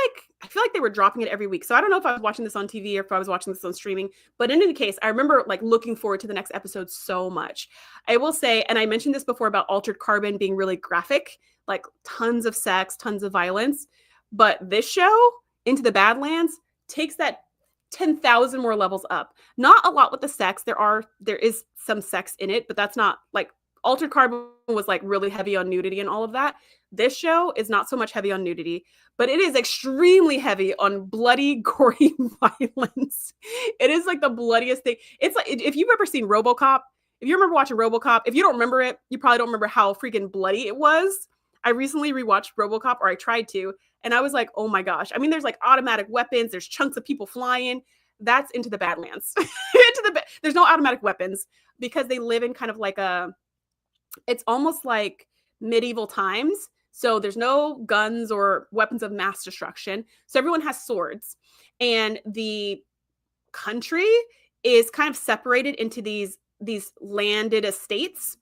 like they were dropping it every week. So I don't know if I was watching this on TV or if I was watching this on streaming, but in any case, I remember like looking forward to the next episode so much. I will say, and I mentioned this before about Altered Carbon being really graphic, like tons of sex, tons of violence, but this show, Into the Badlands, takes that 10,000 more levels up. Not a lot with the sex. There is some sex in it, but that's not like Altered Carbon was like really heavy on nudity and all of that. This show is not so much heavy on nudity, but it is extremely heavy on bloody, gory violence. It is like the bloodiest thing. It's like, if you've ever seen RoboCop, if you remember watching RoboCop, if you don't remember it, you probably don't remember how freaking bloody it was. I recently rewatched RoboCop, or I tried to, and I was like, oh my gosh. I mean, there's like automatic weapons, there's chunks of people flying. That's Into the Badlands. There's no automatic weapons because they live in kind of like it's almost like medieval times. So there's no guns or weapons of mass destruction. So everyone has swords. And the country is kind of separated into these landed estates.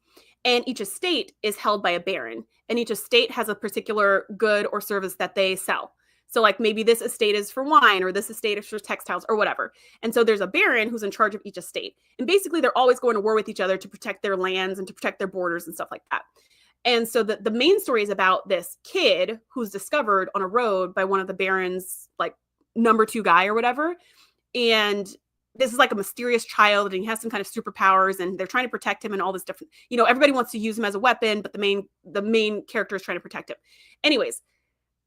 And each estate is held by a baron. And each estate has a particular good or service that they sell. So like maybe this estate is for wine, or this estate is for textiles, or whatever. And so there's a baron who's in charge of each estate. And basically they're always going to war with each other to protect their lands and to protect their borders and stuff like that. And so the main story is about this kid who's discovered on a road by one of the baron's like number 2 guy or whatever. And this is like a mysterious child, and he has some kind of superpowers, and they're trying to protect him and all this different, everybody wants to use him as a weapon, but the main character is trying to protect him. Anyways,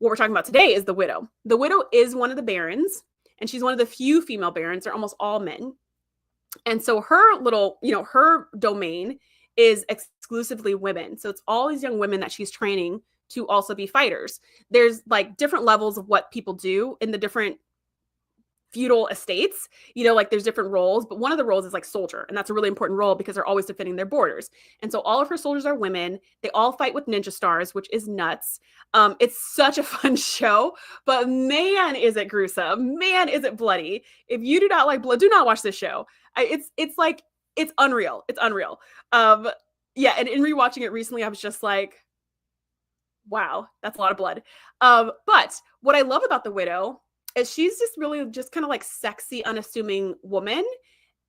what we're talking about today is the widow. The widow is one of the barons, and she's one of the few female barons. They're almost all men. And so her little, her domain is exclusively women. So it's all these young women that she's training to also be fighters. There's like different levels of what people do in the different feudal estates, like there's different roles, but one of the roles is like soldier. And that's a really important role because they're always defending their borders. And so all of her soldiers are women. They all fight with ninja stars, which is nuts. It's such a fun show, but man, is it gruesome. Man, is it bloody. If you do not like blood, do not watch this show. It's unreal. It's unreal. Yeah. And in rewatching it recently, I was just like, wow, that's a lot of blood. But what I love about the widow is she's just really just kind of like sexy, unassuming woman.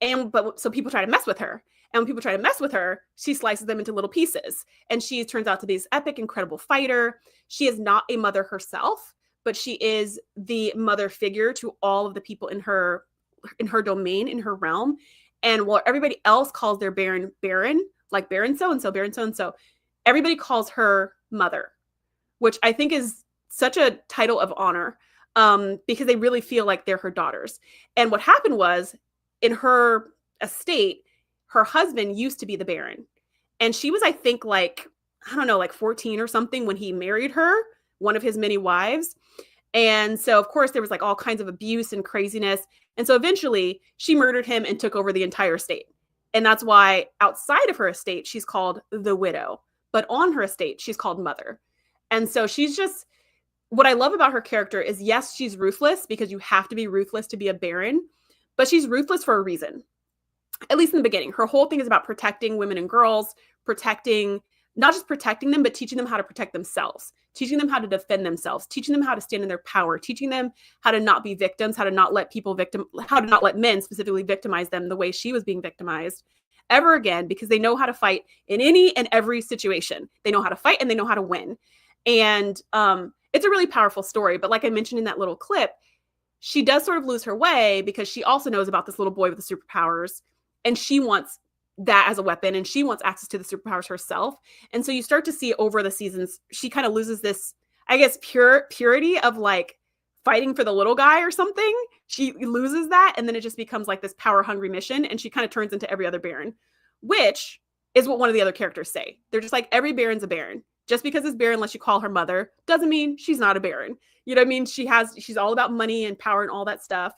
But so people try to mess with her. And when people try to mess with her, she slices them into little pieces. And she turns out to be this epic, incredible fighter. She is not a mother herself, but she is the mother figure to all of the people in her domain, in her realm. And while everybody else calls their baron, like Baron so-and-so, Baron so-and-so, everybody calls her mother, which I think is such a title of honor. Because they really feel like they're her daughters. And what happened was, in her estate, her husband used to be the baron. And she was, I think, like 14 or something when he married her, one of his many wives. And so, of course, there was like all kinds of abuse and craziness. And so eventually she murdered him and took over the entire estate. And that's why outside of her estate, she's called the widow. But on her estate, she's called mother. And so she's just... What I love about her character is, yes, she's ruthless because you have to be ruthless to be a baron, but she's ruthless for a reason. At least in the beginning. Her whole thing is about protecting women and girls, not just protecting them, but teaching them how to protect themselves, teaching them how to defend themselves, teaching them how to stand in their power, teaching them how to not be victims, how to not let men specifically victimize them the way she was being victimized ever again, because they know how to fight in any and every situation. They know how to fight and they know how to win. And, it's a really powerful story, but like I mentioned in that little clip, she does sort of lose her way because she also knows about this little boy with the superpowers, and she wants that as a weapon, and she wants access to the superpowers herself. And so you start to see over the seasons, she kind of loses this, I guess, purity of like fighting for the little guy or something. She loses that, and then it just becomes like this power-hungry mission, and she kind of turns into every other baron, which is what one of the other characters say. They're just like, every baron's a baron. Just because it's baron, unless you call her mother, doesn't mean she's not a baron. You know what I mean? She's all about money and power and all that stuff.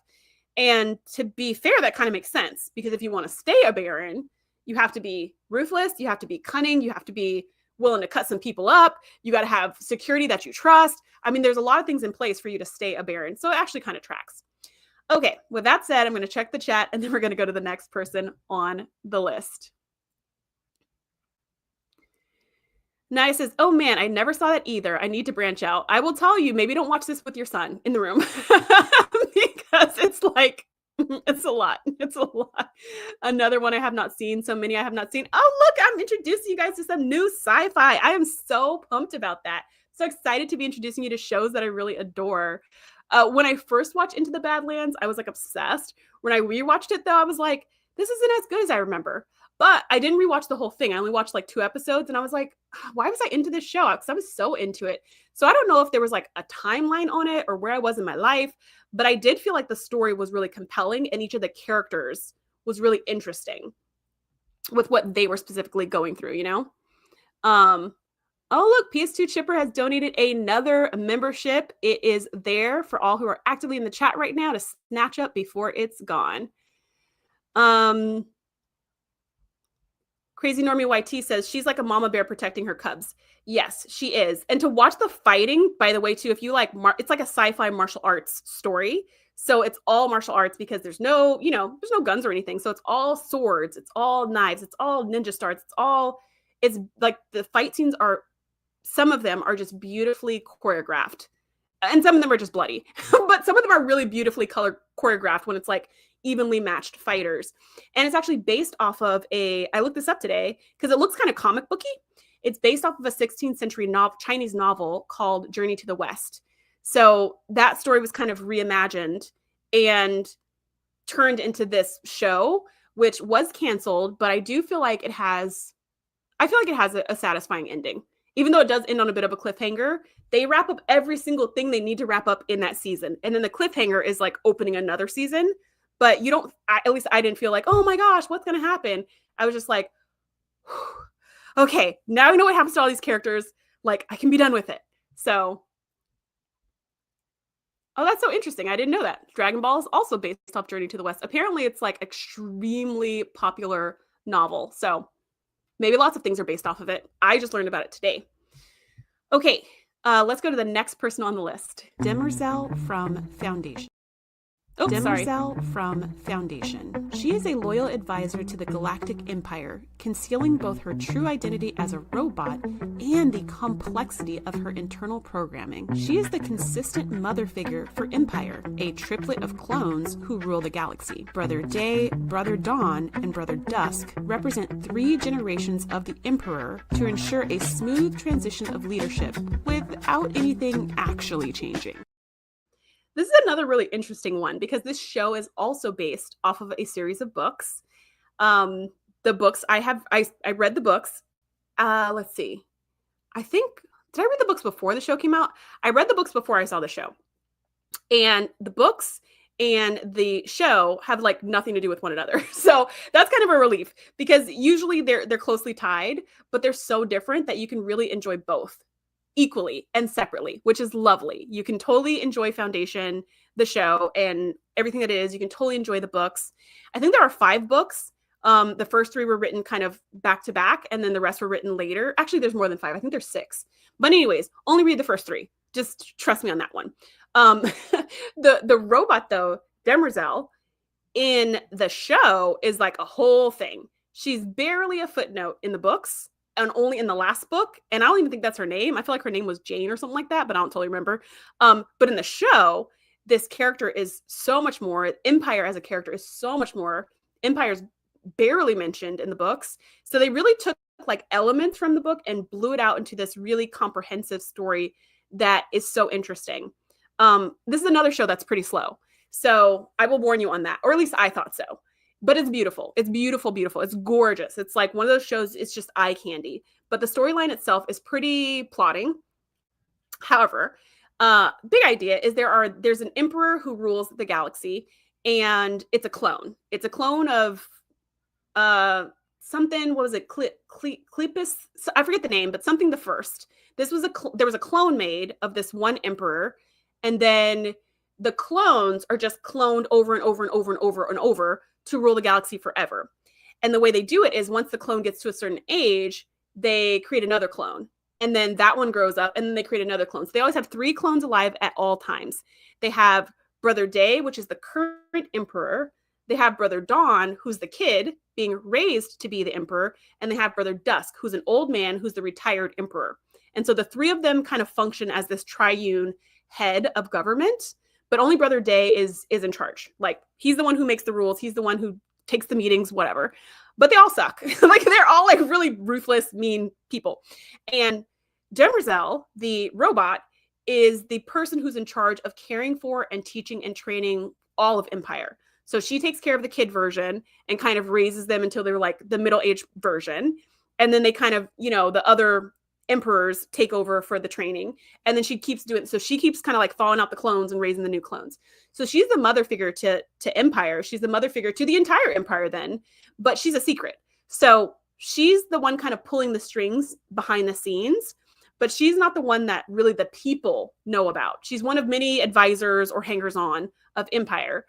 And to be fair, that kind of makes sense, because if you want to stay a baron, you have to be ruthless, you have to be cunning, you have to be willing to cut some people up, you got to have security that you trust. I mean, there's a lot of things in place for you to stay a baron. So it actually kind of tracks. Okay, with that said, I'm going to check the chat, and then we're going to go to the next person on the list. Naya says, "Oh man, I never saw that either. I need to branch out. I will tell you, maybe don't watch this with your son in the room because it's like it's a lot. It's a lot." Another one I have not seen. So many I have not seen. Oh, look, I'm introducing you guys to some new sci-fi. I am so pumped about that. So excited to be introducing you to shows that I really adore. When I first watched Into the Badlands, I was like obsessed. When I rewatched it though, I was like, this isn't as good as I remember. But I didn't rewatch the whole thing. I only watched like 2 episodes and I was like, why was I into this show? Because I was so into it. So I don't know if there was like a timeline on it or where I was in my life, but I did feel like the story was really compelling and each of the characters was really interesting with what they were specifically going through, you know? Oh, look, PS2 Chipper has donated another membership. It is there for all who are actively in the chat right now to snatch up before it's gone. Crazy Normie YT says she's like a mama bear protecting her cubs. Yes, she is. And to watch the fighting, by the way, too, if you like, it's like a sci-fi martial arts story. So it's all martial arts because there's no, there's no guns or anything. So it's all swords, it's all knives, it's all ninja stars, it's like the fight scenes some of them are just beautifully choreographed. And some of them are just bloody, but some of them are really beautifully choreographed when it's like evenly matched fighters. And it's actually based off of I looked this up today because it looks kind of comic booky. It's based off of a 16th century Chinese novel called Journey to the West. So that story was kind of reimagined and turned into this show, which was canceled, but I do feel like it has a satisfying ending. Even though it does end on a bit of a cliffhanger, they wrap up every single thing they need to wrap up in that season. And then the cliffhanger is like opening another season. But at least I didn't feel like, oh my gosh, what's going to happen? I was just like, okay, now I know what happens to all these characters. Like, I can be done with it. So, oh, that's so interesting. I didn't know that. Dragon Ball is also based off Journey to the West. Apparently, it's like extremely popular novel. So maybe lots of things are based off of it. I just learned about it today. Okay, let's go to the next person on the list. Demerzel from Foundation. Oh, Demerzel from Foundation. She is a loyal advisor to the Galactic Empire, concealing both her true identity as a robot and the complexity of her internal programming. She is the consistent mother figure for Empire, a triplet of clones who rule the galaxy. Brother Day, Brother Dawn, and Brother Dusk represent 3 generations of the Emperor to ensure a smooth transition of leadership without anything actually changing. This is another really interesting one because this show is also based off of a series of books. The books I read the books. Let's see. Did I read the books before the show came out? I read the books before I saw the show. And the books and the show have like nothing to do with one another. So that's kind of a relief because usually they're closely tied, but they're so different that you can really enjoy both equally and separately, which is lovely. You can totally enjoy Foundation, the show, and everything that it is. You can totally enjoy the books. I think there are 5 books. The first 3 were written kind of back to back, and then the rest were written later. Actually, there's more than 5. I think there's 6. But anyways, only read the first 3. Just trust me on that one. The robot, though, Demerzel, in the show is like a whole thing. She's barely a footnote in the books, and only in the last book. And I don't even think that's her name. I feel like her name was Jane or something like that, but I don't totally remember. But in the show, this character is so much more. Empire as a character is so much more. Empire's barely mentioned in the books. So they really took like elements from the book and blew it out into this really comprehensive story that is so interesting. This is another show that's pretty slow. So I will warn you on that, or at least I thought so. But it's beautiful. It's beautiful, beautiful. It's gorgeous. It's like one of those shows, it's just eye candy. But the storyline itself is pretty plotting. However, big idea is there's an emperor who rules the galaxy, and it's a clone. It's a clone of something, what was it? Cleopus? I forget the name, but something the first. There was a clone made of this one emperor, and then the clones are just cloned over and over and over and over and over to rule the galaxy forever. And the way they do it is once the clone gets to a certain age, they create another clone. And then that one grows up and then they create another clone. So they always have 3 clones alive at all times. They have Brother Day, which is the current emperor. they have brother Dawn, who's the kid being raised to be the emperor, and they have brother Dusk, who's an old man who's the retired emperor. And so the three of them kind of function as this triune head of government, but only brother Day is in charge. Like, he's the one who makes the rules, he's the one who takes the meetings, whatever. But they all suck. Like, they're all like really ruthless, mean people. And Demerzel, the robot, is the person who's in charge of caring for and teaching and training all of Empire. So she takes care of the kid version and kind of raises them until they're like the middle-aged version. And then they kind of, you know, the other emperors take over for the training. And then she keeps doing, so she keeps kind of like thawing out the clones and raising the new clones. So she's the mother figure to Empire. She's the mother figure to the entire Empire then, but she's a secret. So she's the one kind of pulling the strings behind the scenes, but she's not the one that really the people know about. She's one of many advisors or hangers-on of Empire.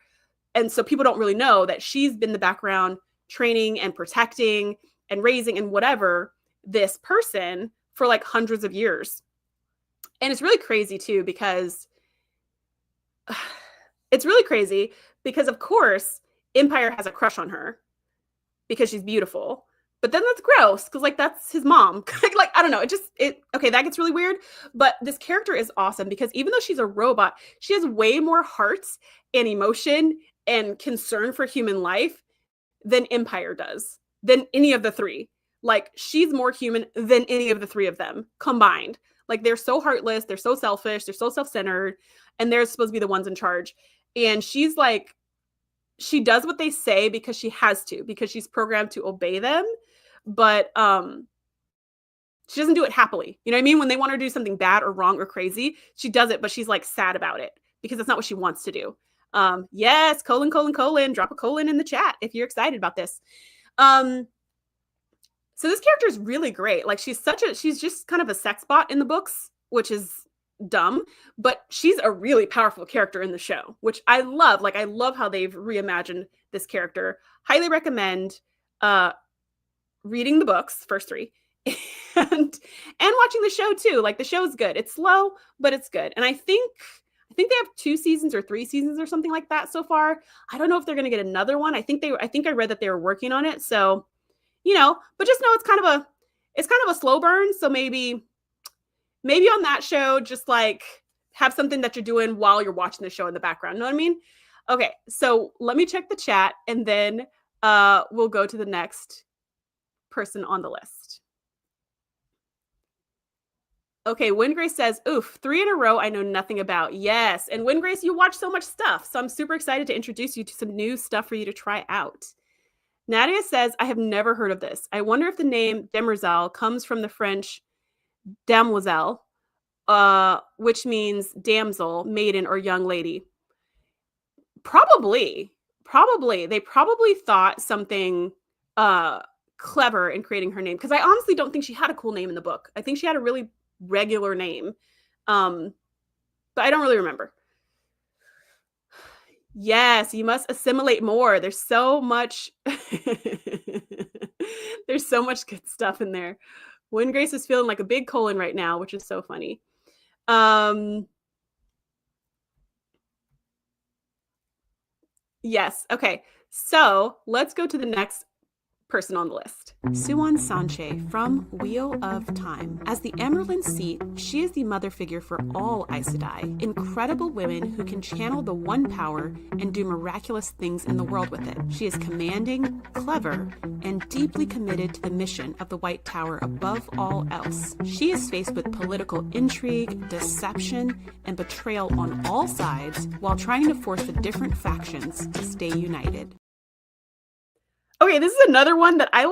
And so people don't really know that she's been the background training and protecting and raising and whatever this person for like hundreds of years. And it's really crazy too, because of course, Empire has a crush on her because she's beautiful. But then that's gross because like that's his mom. Like, I don't know. Okay, that gets really weird. But this character is awesome because even though she's a robot, she has way more hearts and emotion and concern for human life than Empire does, than any of the three. Like, she's more human than any of the three of them combined. Like, they're so heartless, they're so selfish, they're so self-centered, and they're supposed to be the ones in charge. And she's like, she does what they say because she has to, because she's programmed to obey them. But she doesn't do it happily. You know what I mean? When they want her to do something bad or wrong or crazy, she does it, but she's like sad about it because that's not what she wants to do. Yes, : drop a colon in the chat if you're excited about this. So this character is really great. Like, she's just kind of a sex bot in the books, which is dumb, but she's a really powerful character in the show, which I love. Like, I love how they've reimagined this character. Highly recommend reading the books, first three, and watching the show too. Like, the show's good. It's slow, but it's good. And I think they have 2 seasons or 3 seasons or something like that so far. I don't know if they're going to get another one. I think I read that they were working on it. So, you know, but just know it's kind of a slow burn. So maybe on that show, just like have something that you're doing while you're watching the show in the background. You know what I mean? Okay. So let me check the chat and then we'll go to the next person on the list. Okay, Wingrace says, oof, 3 in a row I know nothing about. Yes, and Wingrace, you watch so much stuff, so I'm super excited to introduce you to some new stuff for you to try out. Nadia says, I have never heard of this. I wonder if the name Demerzel comes from the French demoiselle, which means damsel, maiden, or young lady. Probably. They probably thought something clever in creating her name, because I honestly don't think she had a cool name in the book. I think she had a really regular name, but I don't really remember. Yes, you must assimilate more. There's so much there's so much good stuff in there. Wingrace is feeling like a big colon right now, which is so funny. Yes, okay, so let's go to the next person on the list. Suan Sanche from Wheel of Time. As the Emerlin seat, she is the mother figure for all Aes Sedai, incredible women who can channel the one power and do miraculous things in the world with it. She is commanding, clever, and deeply committed to the mission of the White Tower above all else. She is faced with political intrigue, deception, and betrayal on all sides while trying to force the different factions to stay united. Okay, this is another one that I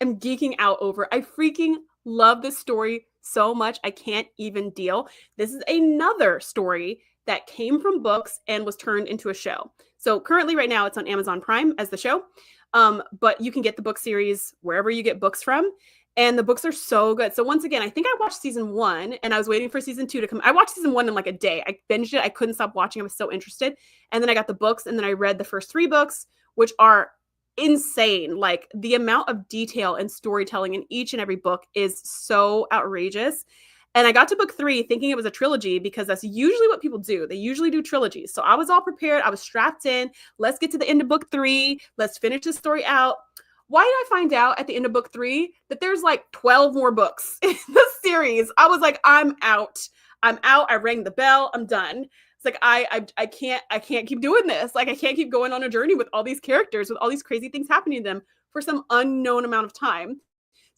am geeking out over. I freaking love this story so much. I can't even deal. This is another story that came from books and was turned into a show. So currently right now it's on Amazon Prime as the show. But you can get the book series wherever you get books from. And the books are so good. So once again, I think I watched season 1 and I was waiting for season 2 to come. I watched season 1 in like a day. I binged it. I couldn't stop watching. I was so interested. And then I got the books and then I read the first 3 books, which are insane. Like, the amount of detail and storytelling in each and every book is so outrageous. And I got to book 3 thinking it was a trilogy because that's usually what people do. They usually do trilogies. So I was all prepared. I was strapped in. Let's get to the end of book 3. Let's finish the story out. Why did I find out at the end of book 3 that there's like 12 more books in the series? I was like, I'm out. I'm out. I rang the bell. I'm done. It's like, I can't keep doing this. Like, I can't keep going on a journey with all these characters, with all these crazy things happening to them for some unknown amount of time.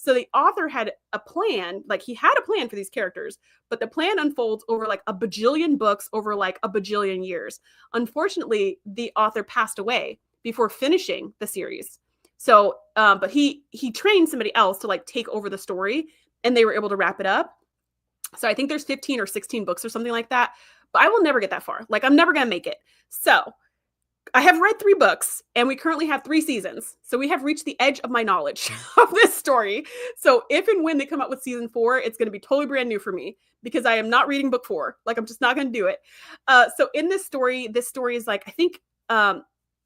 So the author had a plan, like he had a plan for these characters, but the plan unfolds over like a bajillion books over like a bajillion years. Unfortunately, the author passed away before finishing the series. So, but he trained somebody else to like take over the story, and they were able to wrap it up. So I think there's 15 or 16 books or something like that, but I will never get that far. Like, I'm never going to make it. So I have read 3 books, and we currently have 3 seasons. So we have reached the edge of my knowledge of this story. So if and when they come out with season 4, it's going to be totally brand new for me because I am not reading book 4. Like, I'm just not going to do it. So in this story is like, I think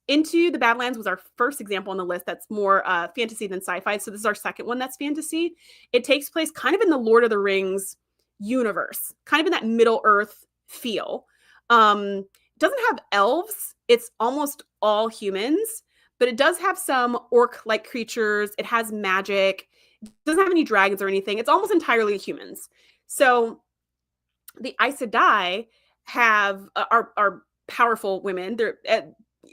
Into the Badlands was our first example on the list that's more fantasy than sci-fi. So this is our second one that's fantasy. It takes place kind of in the Lord of the Rings universe, kind of in that Middle Earth feel. It doesn't have elves. It's almost all humans, but it does have some orc-like creatures. It has magic. It doesn't have any dragons or anything. It's almost entirely humans. So the Aes Sedai are powerful women. They're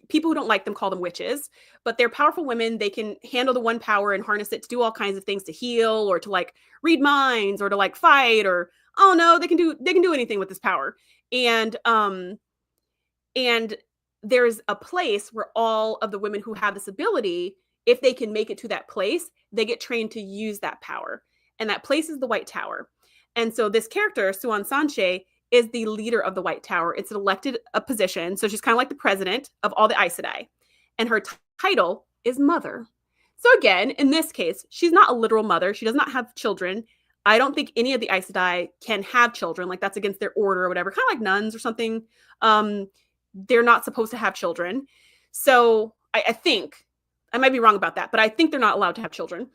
people who don't like them call them witches, but they're powerful women. They can handle the one power and harness it to do all kinds of things, to heal or to like read minds or to like fight, or oh no, they can do anything with this power. And there's a place where all of the women who have this ability, if they can make it to that place, they get trained to use that power. And that place is the White Tower. And so this character, Siuan Sanche, is the leader of the White Tower. It's an elected position. So she's kind of like the president of all the Aes Sedai. And her title is mother. So again, in this case, she's not a literal mother. She does not have children. I don't think any of the Aes Sedai can have children. Like, that's against their order or whatever. Kind of like nuns or something. They're not supposed to have children. So I think, I might be wrong about that, but I think they're not allowed to have children.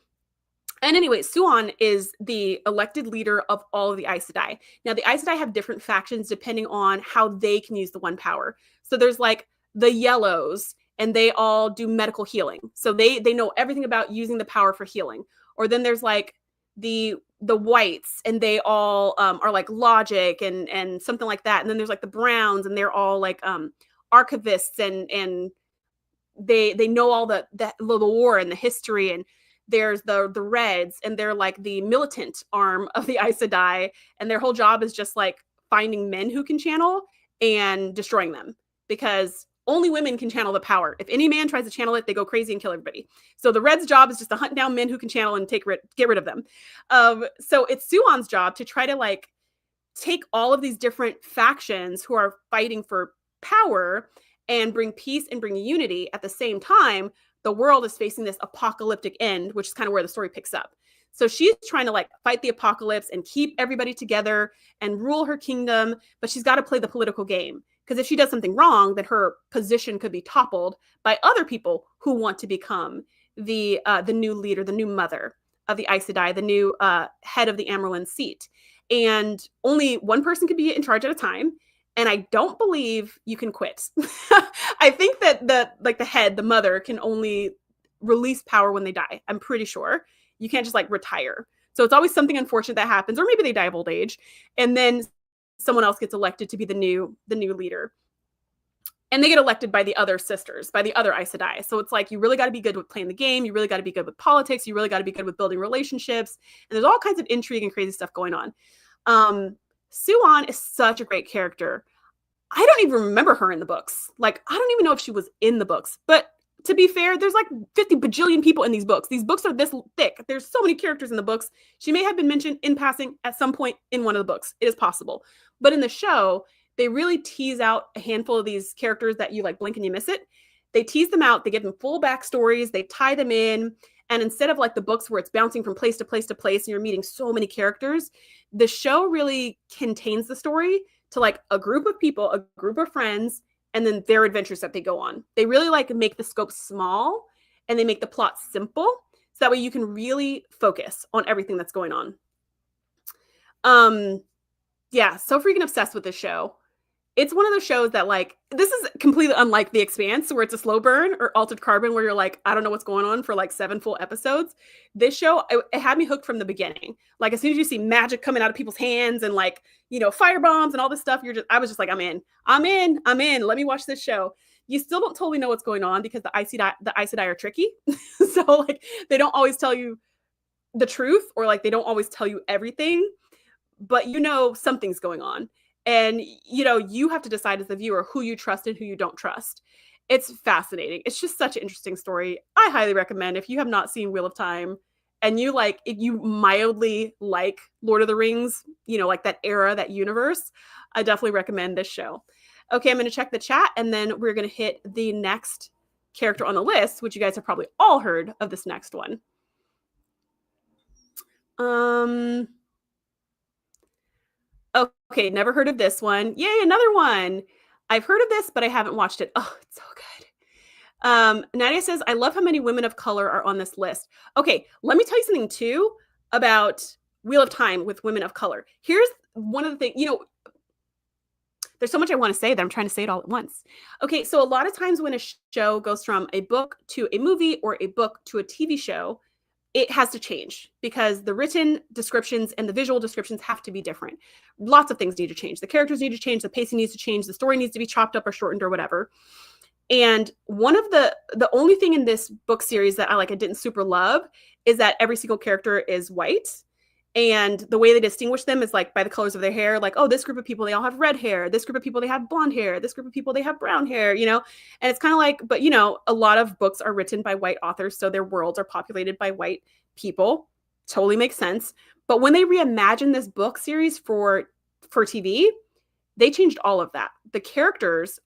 And anyway, Siuan is the elected leader of all of the Aes Sedai. Now, the Aes Sedai have different factions depending on how they can use the one power. So there's like the yellows, and they all do medical healing. So they know everything about using the power for healing. Or then there's like the whites, and they all are like logic and something like that. And then there's like the browns, and they're all like archivists, and they know all the war and the history. And there's the reds, and they're like the militant arm of the Aes Sedai, and their whole job is just like finding men who can channel and destroying them, because only women can channel the power. If any man tries to channel it, they go crazy and kill everybody. So the Reds' job is just to hunt down men who can channel and get rid of them. So it's Siuan's job to try to like take all of these different factions who are fighting for power and bring peace and bring unity. At the same time, the world is facing this apocalyptic end, which is kind of where the story picks up. So she's trying to like fight the apocalypse and keep everybody together and rule her kingdom, but she's got to play the political game. Because if she does something wrong, then her position could be toppled by other people who want to become the new leader, the new mother of the Aes Sedai, the new head of the Amyrlin seat. And only one person could be in charge at a time. And I don't believe you can quit. I think that the head, the mother, can only release power when they die. I'm pretty sure. You can't just like retire. So it's always something unfortunate that happens, or maybe they die of old age, and then someone else gets elected to be the new leader. And they get elected by the other sisters, by the other Aes Sedai. So it's like, you really got to be good with playing the game. You really got to be good with politics. You really got to be good with building relationships. And there's all kinds of intrigue and crazy stuff going on. Siuan is such a great character. I don't even remember her in the books. Like, I don't even know if she was in the books. But to be fair, there's like 50 bajillion people in these books. These books are this thick. There's so many characters in the books. She may have been mentioned in passing at some point in one of the books. It is possible. But in the show, they really tease out a handful of these characters that you like blink and you miss it. They tease them out. They give them full backstories. They tie them in. And instead of like the books where it's bouncing from place to place to place and you're meeting so many characters, the show really contains the story to like a group of people, a group of friends, and then their adventures that they go on. They really like make the scope small, and they make the plot simple. So that way you can really focus on everything that's going on. Yeah, so freaking obsessed with this show. It's one of those shows that, like, this is completely unlike The Expanse, where it's a slow burn, or Altered Carbon, where you're like, I don't know what's going on for like 7 full episodes. This show, it had me hooked from the beginning. Like, as soon as you see magic coming out of people's hands and, like, you know, fire bombs and all this stuff, I was just like, I'm in. Let me watch this show. You still don't totally know what's going on because the Aes Sedai are tricky. So, like, they don't always tell you the truth, or like they don't always tell you everything, but you know something's going on. And you know, you have to decide as the viewer who you trust and who you don't trust. It's fascinating. It's just such an interesting story. I highly recommend, if you have not seen Wheel of Time and you like, if you mildly like Lord of the Rings, you know, like that era, that universe, I definitely recommend this show. Okay, I'm going to check the chat, and then we're going to hit the next character on the list, which you guys have probably all heard of this next one. Okay, never heard of this one. Yay, another one. I've heard of this, but I haven't watched it. Oh, it's so good. Nadia says, I love how many women of color are on this list. Okay, let me tell you something too about Wheel of Time with women of color. Here's one of the things, you know, there's so much I want to say that I'm trying to say it all at once. Okay, so a lot of times when a show goes from a book to a movie or a book to a TV show, it has to change because the written descriptions and the visual descriptions have to be different. Lots of things need to change. The characters need to change, the pacing needs to change, the story needs to be chopped up or shortened or whatever. And one of the only thing in this book series that I didn't super love is that every single character is white. And the way they distinguish them is like by the colors of their hair, like, oh, this group of people, they all have red hair. This group of people, they have blonde hair. This group of people, they have brown hair, you know? And it's kind of like, but you know, a lot of books are written by white authors, so their worlds are populated by white people. Totally makes sense. But when they reimagined this book series for TV, they changed all of that. The characters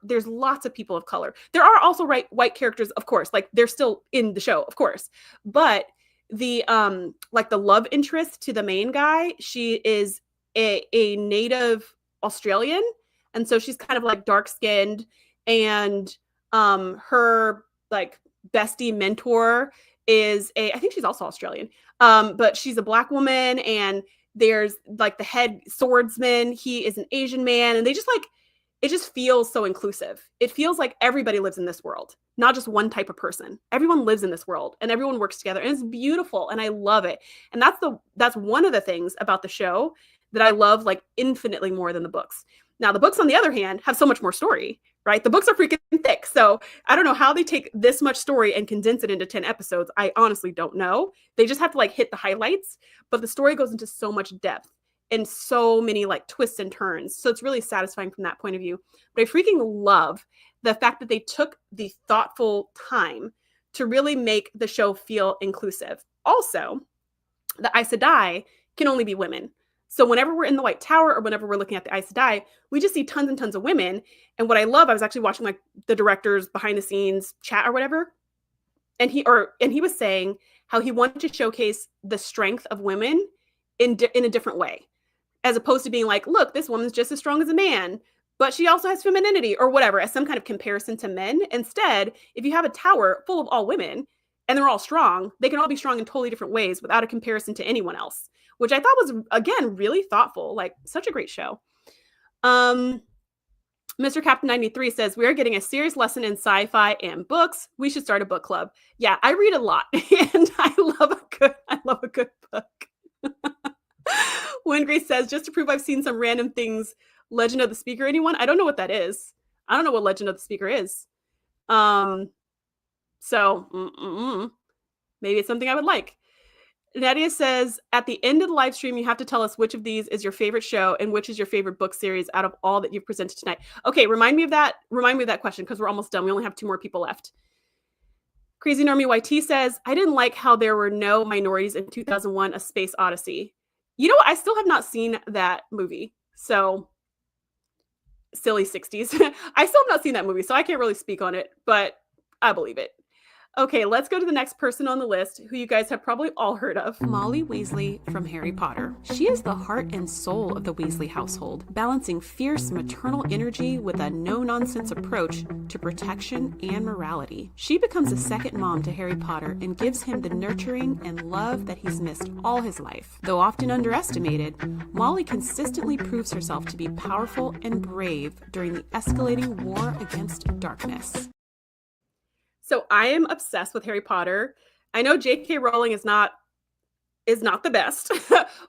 there's lots of people of color. There are also white characters, of course, like they're still in the show, of course. But the the love interest to the main guy, she is a native Australian, and so she's kind of like dark skinned, and her like bestie mentor is I think she's also Australian, but she's a Black woman, and there's like the head swordsman, he is an Asian man, and they just it just feels so inclusive. It feels like everybody lives in this world, not just one type of person. Everyone lives in this world and everyone works together, and it's beautiful, and I love it. And that's one of the things about the show that I love infinitely more than the books. Now, the books, on the other hand, have so much more story, right? The books are freaking thick. So I don't know how they take this much story and condense it into 10 episodes. I honestly don't know. They just have to hit the highlights, but the story goes into so much depth and so many twists and turns. So it's really satisfying from that point of view. But I freaking love the fact that they took the thoughtful time to really make the show feel inclusive. Also, the Aes Sedai can only be women. So whenever we're in the White Tower or whenever we're looking at the Aes Sedai, we just see tons and tons of women. And what I love, I was actually watching the director's behind the scenes chat or whatever. And he was saying how he wanted to showcase the strength of women in a different way, as opposed to being like, look, this woman's just as strong as a man, but she also has femininity or whatever, as some kind of comparison to men. Instead, if you have a tower full of all women and they're all strong, they can all be strong in totally different ways without a comparison to anyone else, which I thought was, again, really thoughtful. Such a great show. Mr. Captain 93 says, we are getting a serious lesson in sci-fi and books. We should start a book club. Yeah, I read a lot, and I love a good book. When Grace says, just to prove I've seen some random things, Legend of the Speaker, anyone? I don't know what that is. I don't know what Legend of the Speaker is. So maybe it's something I would like. Nadia says, at the end of the live stream, you have to tell us which of these is your favorite show and which is your favorite book series out of all that you've presented tonight. Okay, remind me of that question, because we're almost done. We only have 2 more people left. Crazy Normie YT says, I didn't like how there were no minorities in 2001: A Space Odyssey. You know what? I still have not seen that movie. So, silly 60s. I still have not seen that movie, so I can't really speak on it, but I believe it. Okay, let's go to the next person on the list who you guys have probably all heard of. Molly Weasley from Harry Potter. She is the heart and soul of the Weasley household, balancing fierce maternal energy with a no-nonsense approach to protection and morality. She becomes a second mom to Harry Potter and gives him the nurturing and love that he's missed all his life. Though often underestimated, Molly consistently proves herself to be powerful and brave during the escalating war against darkness. So I am obsessed with Harry Potter. I know J.K. Rowling is not the best,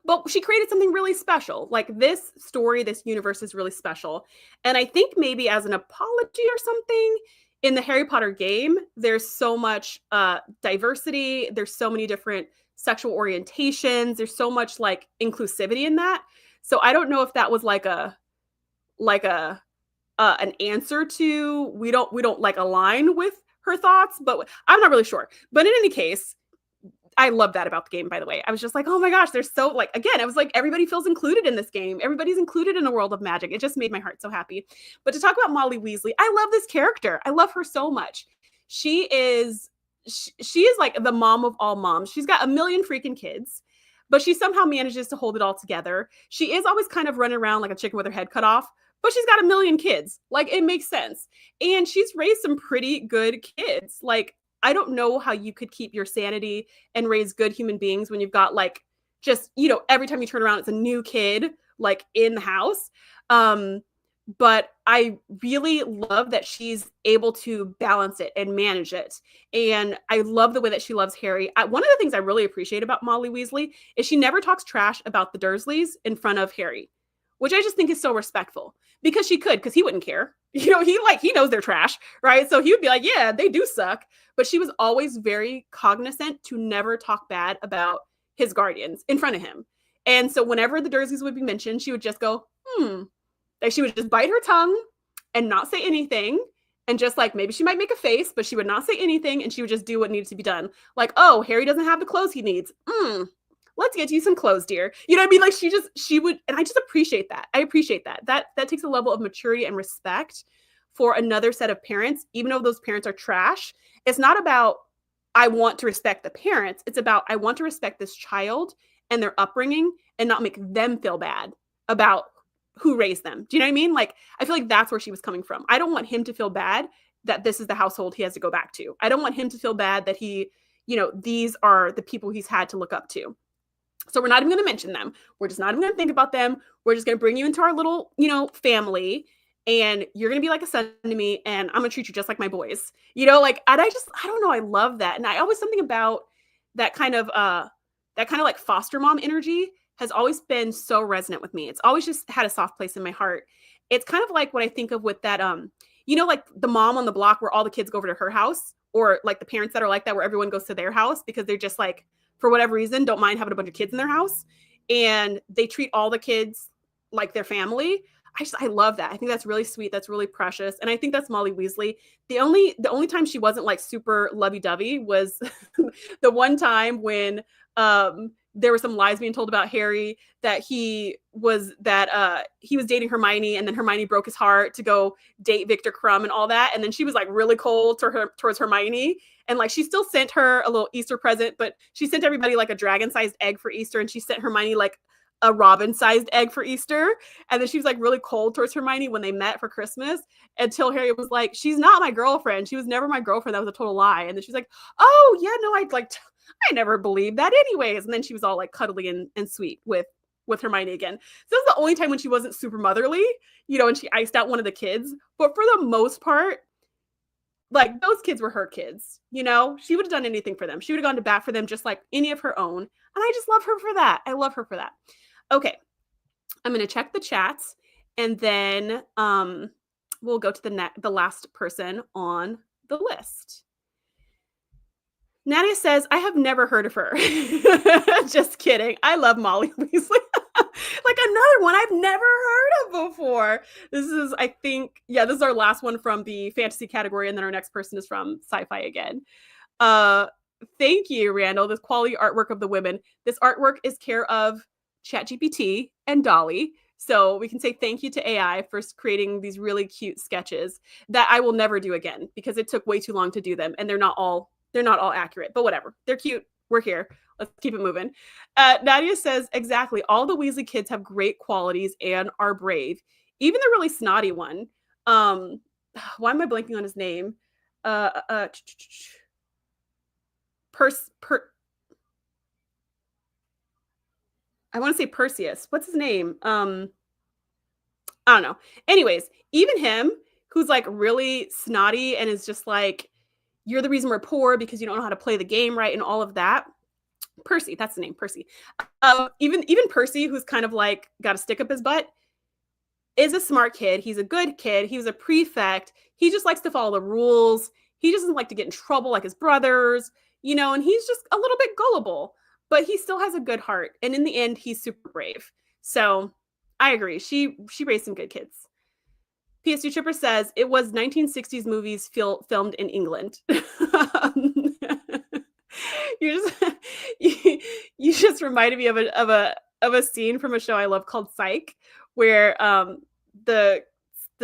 but she created something really special. Like this story, this universe is really special. And I think maybe as an apology or something, in the Harry Potter game, there's so much diversity. There's so many different sexual orientations. There's so much like inclusivity in that. So I don't know if that was like an answer to we don't like align with her thoughts, but I'm not really sure. But in any case, I love that about the game, by the way. I was just like, oh my gosh, there's so like, again, I was like, everybody feels included in this game. Everybody's included in a world of magic. It just made my heart so happy. But to talk about Molly Weasley, I love this character. I love her so much. She is like the mom of all moms. She's got a million freaking kids, but she somehow manages to hold it all together. She is always kind of running around like a chicken with her head cut off, but she's got a million kids. Like it makes sense. And she's raised some pretty good kids. Like, I don't know how you could keep your sanity and raise good human beings when you've got like, just, you know, every time you turn around, it's a new kid like in the house. But I really love that she's able to balance it and manage it. And I love the way that she loves Harry. One of the things I really appreciate about Molly Weasley is she never talks trash about the Dursleys in front of Harry, which I just think is so respectful, because she could, because he wouldn't care. You know, he knows they're trash, right? So he would be like, yeah, they do suck. But she was always very cognizant to never talk bad about his guardians in front of him. And so whenever the Dursleys would be mentioned, she would just go, like she would just bite her tongue and not say anything. And just like, maybe she might make a face, but she would not say anything. And she would just do what needed to be done. Like, oh, Harry doesn't have the clothes he needs. Let's get you some clothes, dear. You know what I mean? Like she would, and I just appreciate that. I appreciate that. That takes a level of maturity and respect for another set of parents, even though those parents are trash. It's not about, I want to respect the parents. It's about, I want to respect this child and their upbringing and not make them feel bad about who raised them. Do you know what I mean? Like, I feel like that's where she was coming from. I don't want him to feel bad that this is the household he has to go back to. I don't want him to feel bad that he, you know, these are the people he's had to look up to. So we're not even going to mention them. We're just not even going to think about them. We're just going to bring you into our little, you know, family, and you're going to be like a son to me, and I'm going to treat you just like my boys. You know, like, and I don't know. I love that. And I always, something about that kind of like foster mom energy has always been so resonant with me. It's always just had a soft place in my heart. It's kind of like what I think of with that, you know, like the mom on the block where all the kids go over to her house, or like the parents that are like that, where everyone goes to their house because they're just like, for whatever reason, don't mind having a bunch of kids in their house, and they treat all the kids like their family. I love that. I think that's really sweet. That's really precious. And I think that's Molly Weasley. The only time she wasn't like super lovey-dovey was the one time when there were some lies being told about Harry, that he was dating Hermione, and then Hermione broke his heart to go date Victor Crumb and all that. And then she was like really cold towards Hermione. And like, she still sent her a little Easter present, but she sent everybody like a dragon-sized egg for Easter. And she sent Hermione like a robin-sized egg for Easter. And then she was like really cold towards Hermione when they met for Christmas, until Harry was like, she's not my girlfriend. She was never my girlfriend. That was a total lie. And then she's like, oh yeah, no, I never believed that anyways. And then she was all like cuddly and sweet with Hermione again. So this is the only time when she wasn't super motherly, you know, and she iced out one of the kids. But for the most part, like, those kids were her kids, you know? She would have done anything for them. She would have gone to bat for them just like any of her own. And I just love her for that. I love her for that. Okay. I'm going to check the chats, and then we'll go to the last person on the list. Nadia says, I have never heard of her. Just kidding. I love Molly Weasley. Like, another one I've never heard of before. This is, I think, yeah, this is our last one from the fantasy category, and then our next person is from Sci-Fi again. Thank you, Randall. This quality artwork of the women. This artwork is care of ChatGPT and Dolly. So we can say thank you to AI for creating these really cute sketches that I will never do again, because it took way too long to do them, and they're not all they're not all accurate, but whatever. They're cute. We're here. Let's keep it moving. Nadia says, exactly. All the Weasley kids have great qualities and are brave. Even the really snotty one. Why am I blanking on his name? I want to say Perseus. What's his name? I don't know. Anyways, even him, who's like really snotty and is just like, you're the reason we're poor because you don't know how to play the game right and all of that. Percy, that's the name, Percy. Even Percy, who's kind of like got a stick up his butt, is a smart kid. He's a good kid. He was a prefect. He just likes to follow the rules. He doesn't like to get in trouble like his brothers, you know, and he's just a little bit gullible, but he still has a good heart. And in the end, he's super brave. So I agree. She raised some good kids. PS2 Tripper says it was 1960s movies filmed in England. you just reminded me of a scene from a show I love called Psych, where the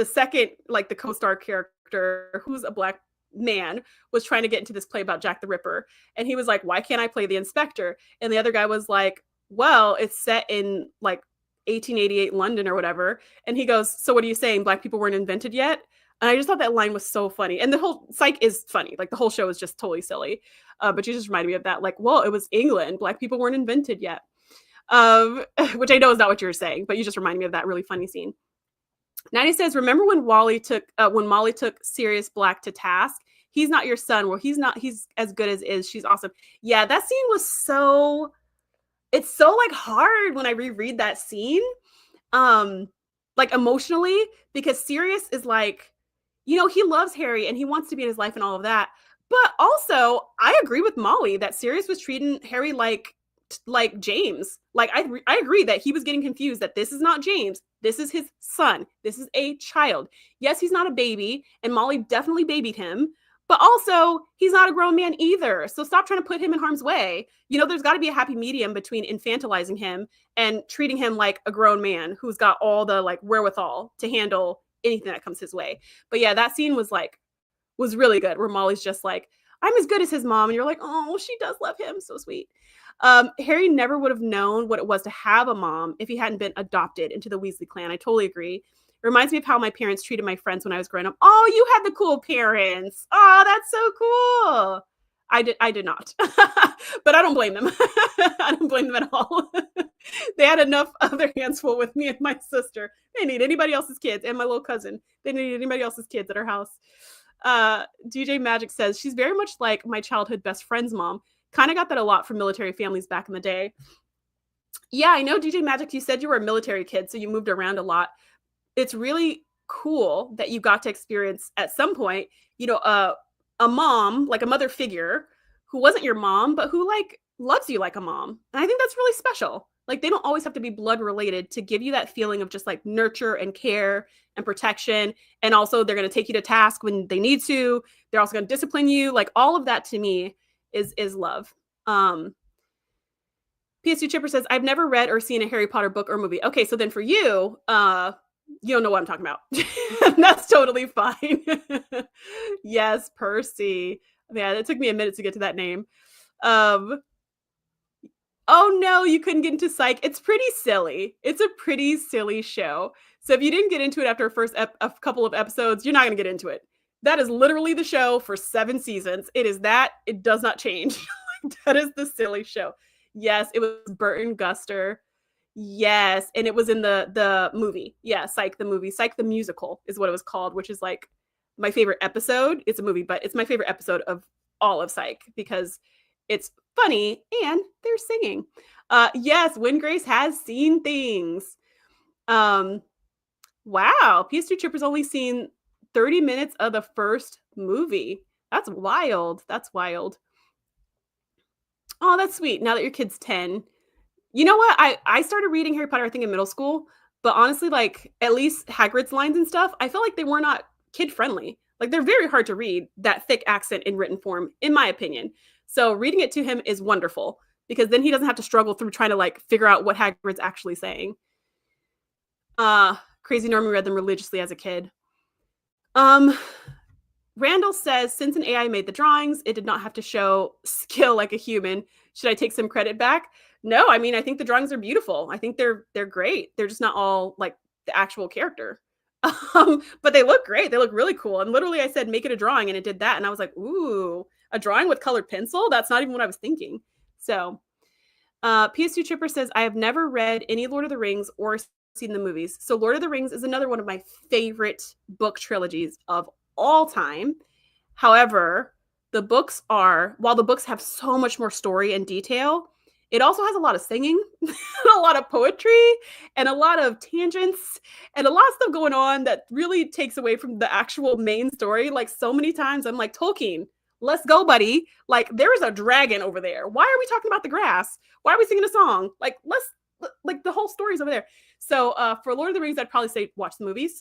second, like, the co-star character, who's a black man, was trying to get into this play about Jack the Ripper, and he was like, why can't I play the inspector? And the other guy was like, well, it's set in like 1888 London or whatever. And he goes, so what are you saying, black people weren't invented yet? And I just thought that line was so funny. And the whole Psych is funny. Like, the whole show is just totally silly. But you just reminded me of that. Like, well, it was England. Black people weren't invented yet. Which I know is not what you were saying, but you just reminded me of that really funny scene. Nanny says, remember when Molly took Sirius Black to task? He's not your son. Well, he's not. He's as good as is. She's awesome. Yeah, that scene was so... It's so like hard when I reread that scene. Like emotionally, because Sirius is like, you know, he loves Harry and he wants to be in his life and all of that. But also, I agree with Molly that Sirius was treating Harry like James. Like, I agree that he was getting confused that this is not James. This is his son. This is a child. Yes, he's not a baby, and Molly definitely babied him. But also, he's not a grown man either. So stop trying to put him in harm's way. You know, there's got to be a happy medium between infantilizing him and treating him like a grown man who's got all the like wherewithal to handle anything that comes his way. But yeah, that scene was really good, where Molly's just like, I'm as good as his mom. And you're like, oh, she does love him. So sweet. Harry never would have known what it was to have a mom if he hadn't been adopted into the Weasley clan. I totally agree. It reminds me of how my parents treated my friends when I was growing up. Oh, you had the cool parents. Oh, that's so cool. I did not, but I don't blame them. I don't blame them at all. They had enough of their hands full with me and my sister. They didn't need anybody else's kids, and my little cousin. They didn't need anybody else's kids at our house. DJ Magic says, she's very much like my childhood best friend's mom. Kind of got that a lot from military families back in the day. Yeah, I know, DJ Magic, you said you were a military kid, so you moved around a lot. It's really cool that you got to experience at some point, you know, a mom, like a mother figure who wasn't your mom, but who like loves you like a mom. And I think that's really special. Like, they don't always have to be blood related to give you that feeling of just like nurture and care and protection. And also they're going to take you to task when they need to. They're also going to discipline you. Like, all of that to me is love. PS2 Chipper says, I've never read or seen a Harry Potter book or movie. Okay, so then for you, you don't know what I'm talking about. That's totally fine. Yes, Percy. Yeah, it took me a minute to get to that name. Oh no, you couldn't get into Psych. It's pretty silly. It's a pretty silly show. So if you didn't get into it after a couple of episodes, you're not going to get into it. That is literally the show for 7 seasons. It is that. It does not change. That is the silly show. Yes, it was Burton Guster. Yes, and it was in the movie. Yeah, Psych the movie. Psych the musical is what it was called, which is like my favorite episode. It's a movie, but it's my favorite episode of all of Psych because it's funny and they're singing. Yes, Windgrace has seen things. Wow, PS2 Tripper's only seen 30 minutes of the first movie. That's wild. That's wild. Oh, that's sweet. Now that your kid's 10. You know what? I started reading Harry Potter, I think, in middle school. But honestly, like, at least Hagrid's lines and stuff, I feel like they were not kid-friendly. Like, they're very hard to read, that thick accent in written form, in my opinion. So reading it to him is wonderful, because then he doesn't have to struggle through trying to, like, figure out what Hagrid's actually saying. Crazy Normie read them religiously as a kid. Randall says, since an AI made the drawings, it did not have to show skill like a human. Should I take some credit back? No, I mean, I think the drawings are beautiful. I think they're great. They're just not all like the actual character. But they look great. They look really cool. And literally I said, make it a drawing, and it did that. And I was like, ooh, a drawing with colored pencil? That's not even what I was thinking. So PS2 Chipper says, I have never read any Lord of the Rings or seen the movies. So Lord of the Rings is another one of my favorite book trilogies of all time. However, while the books have so much more story and detail, it also has a lot of singing, a lot of poetry, and a lot of tangents, and a lot of stuff going on that really takes away from the actual main story. Like, so many times I'm like, Tolkien, let's go, buddy. Like, there is a dragon over there. Why are we talking about the grass? Why are we singing a song? Like, the whole story's over there. So for Lord of the Rings, I'd probably say watch the movies.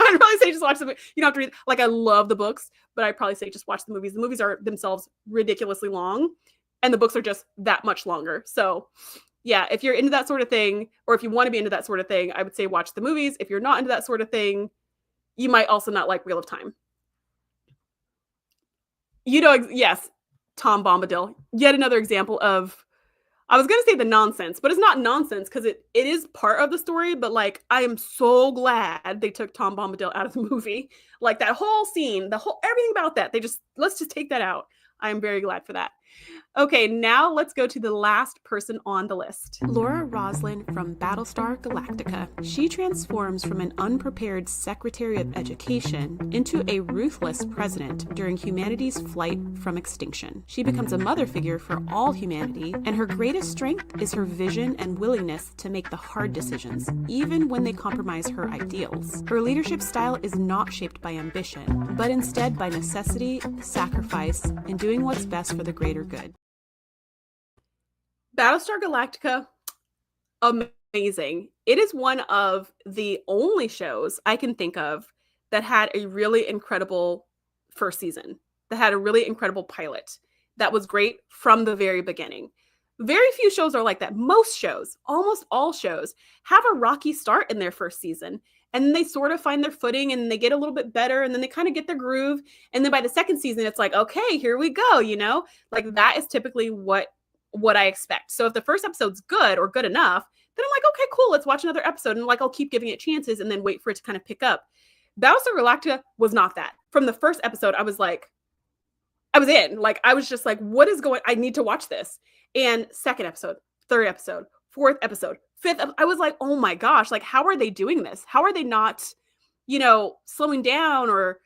I'd probably say just watch the movie. You don't have to read. Like, I love the books, but I'd probably say just watch the movies. The movies are themselves ridiculously long, and the books are just that much longer. So yeah, if you're into that sort of thing, or if you want to be into that sort of thing, I would say watch the movies. If you're not into that sort of thing, you might also not like Wheel of Time. Yes, Tom Bombadil. Yet another example of, I was going to say the nonsense, but it's not nonsense because it is part of the story. But like, I am so glad they took Tom Bombadil out of the movie. Like, that whole scene, everything about that, let's just take that out. I am very glad for that. Okay, now let's go to the last person on the list. Laura Roslin from Battlestar Galactica. She transforms from an unprepared Secretary of Education into a ruthless president during humanity's flight from extinction. She becomes a mother figure for all humanity, and her greatest strength is her vision and willingness to make the hard decisions, even when they compromise her ideals. Her leadership style is not shaped by ambition, but instead by necessity, sacrifice, and doing what's best for the greater good. Battlestar Galactica, amazing. It is one of the only shows I can think of that had a really incredible first season, that had a really incredible pilot, that was great from the very beginning. Very few shows are like that. Most shows, almost all shows, have a rocky start in their first season. And then they sort of find their footing, and they get a little bit better, and then they kind of get their groove. And then by the second season, it's like, okay, here we go, Like, that is typically what I expect. So if the first episode's good or good enough, then I'm like, okay, cool, let's watch another episode. And like, I'll keep giving it chances and then wait for it to kind of pick up. Battlestar Galactica was not that. From the first episode, I was in. Like, I was just like, I need to watch this. And second episode, third episode, fourth episode, fifth, I was like, oh my gosh, like, how are they doing this? How are they not, slowing down or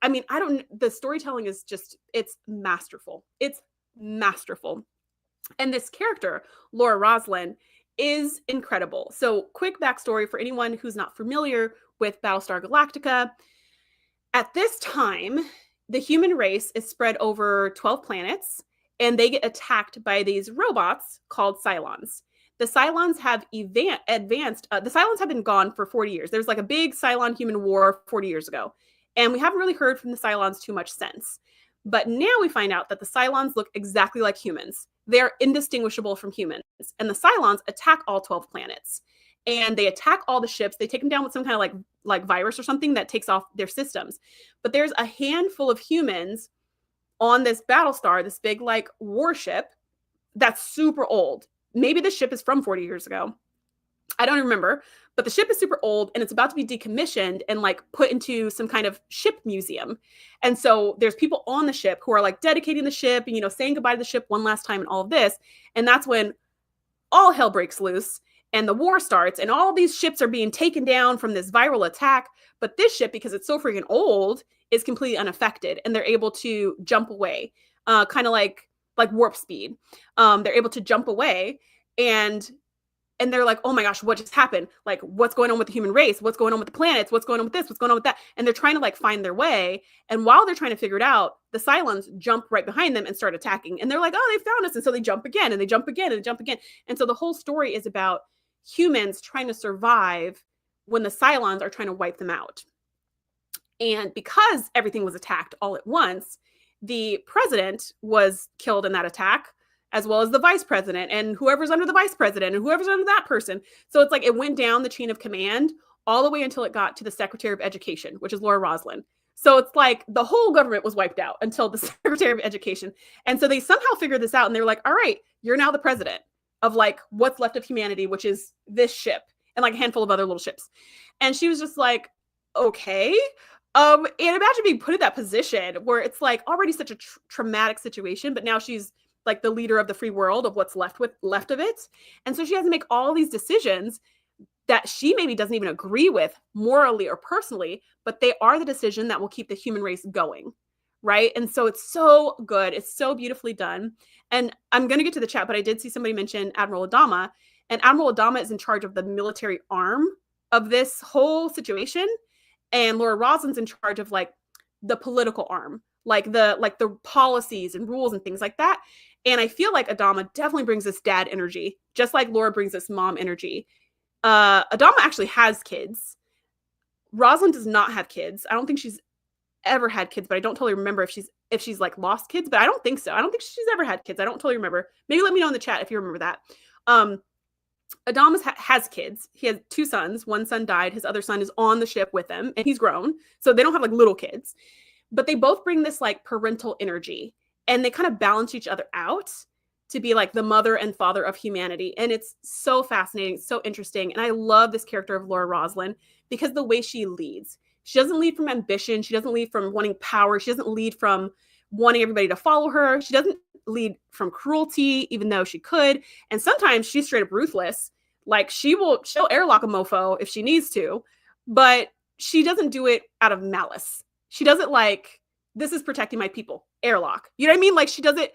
I mean, the storytelling is just, it's masterful. It's masterful. And this character, Laura Roslin, is incredible. So, quick backstory for anyone who's not familiar with Battlestar Galactica. At this time, the human race is spread over 12 planets, and they get attacked by these robots called Cylons. The Cylons have advanced. The Cylons have been gone for 40 years. There's like a big Cylon-human war 40 years ago, and we haven't really heard from the Cylons too much since. But now we find out that the Cylons look exactly like humans. They're indistinguishable from humans. And the Cylons attack all 12 planets. And they attack all the ships. They take them down with some kind of like virus or something that takes off their systems. But there's a handful of humans on this Battlestar, this big like warship that's super old. Maybe the ship is from 40 years ago. I don't remember. But the ship is super old, and it's about to be decommissioned and like put into some kind of ship museum. And so there's people on the ship who are like dedicating the ship and, saying goodbye to the ship one last time and all of this. And that's when all hell breaks loose and the war starts, and all these ships are being taken down from this viral attack. But this ship, because it's so freaking old, is completely unaffected, and they're able to jump away, kind of like warp speed. They're able to jump away, and they're like, oh my gosh, what just happened? Like, what's going on with the human race? What's going on with the planets? What's going on with this? What's going on with that? And they're trying to like find their way. And while they're trying to figure it out, the Cylons jump right behind them and start attacking. And they're like, oh, they found us. And so they jump again, and they jump again, and they jump again. And so the whole story is about humans trying to survive when the Cylons are trying to wipe them out. And because everything was attacked all at once, the president was killed in that attack, as well as the vice president and whoever's under the vice president and whoever's under that person. So it's like it went down the chain of command all the way until it got to the Secretary of Education, which is Laura Roslin. So it's like the whole government was wiped out until the Secretary of Education. And so they somehow figured this out and they were like, all right, you're now the president of like what's left of humanity, which is this ship and like a handful of other little ships. And she was just like, okay. And imagine being put in that position where it's like already such a traumatic situation, but now she's like the leader of the free world of what's left of it. And so she has to make all these decisions that she maybe doesn't even agree with morally or personally, but they are the decision that will keep the human race going, right? And so it's so good. It's so beautifully done. And I'm going to get to the chat, but I did see somebody mention Admiral Adama, and Admiral Adama is in charge of the military arm of this whole situation, and Laura Roslin's in charge of like the political arm, like the policies and rules and things like that. And I feel like Adama definitely brings this dad energy, just like Laura brings this mom energy. Adama actually has kids. Roslin does not have kids. I don't think she's ever had kids, but I don't totally remember if she's like lost kids, but I don't think so. I don't think she's ever had kids. I don't totally remember. Maybe let me know in the chat if you remember that. Adama has kids. He has 2 sons. One son died. His other son is on the ship with him, and he's grown. So they don't have like little kids, but they both bring this like parental energy, and they kind of balance each other out to be like the mother and father of humanity. And it's so fascinating, so interesting. And I love this character of Laura Roslin because the way she leads, she doesn't lead from ambition. She doesn't lead from wanting power. She doesn't lead from wanting everybody to follow her. She doesn't lead from cruelty, even though she could. And sometimes she's straight up ruthless. Like she'll airlock a mofo if she needs to, but she doesn't do it out of malice. She does it like, this is protecting my people, airlock. You know what I mean? Like she does it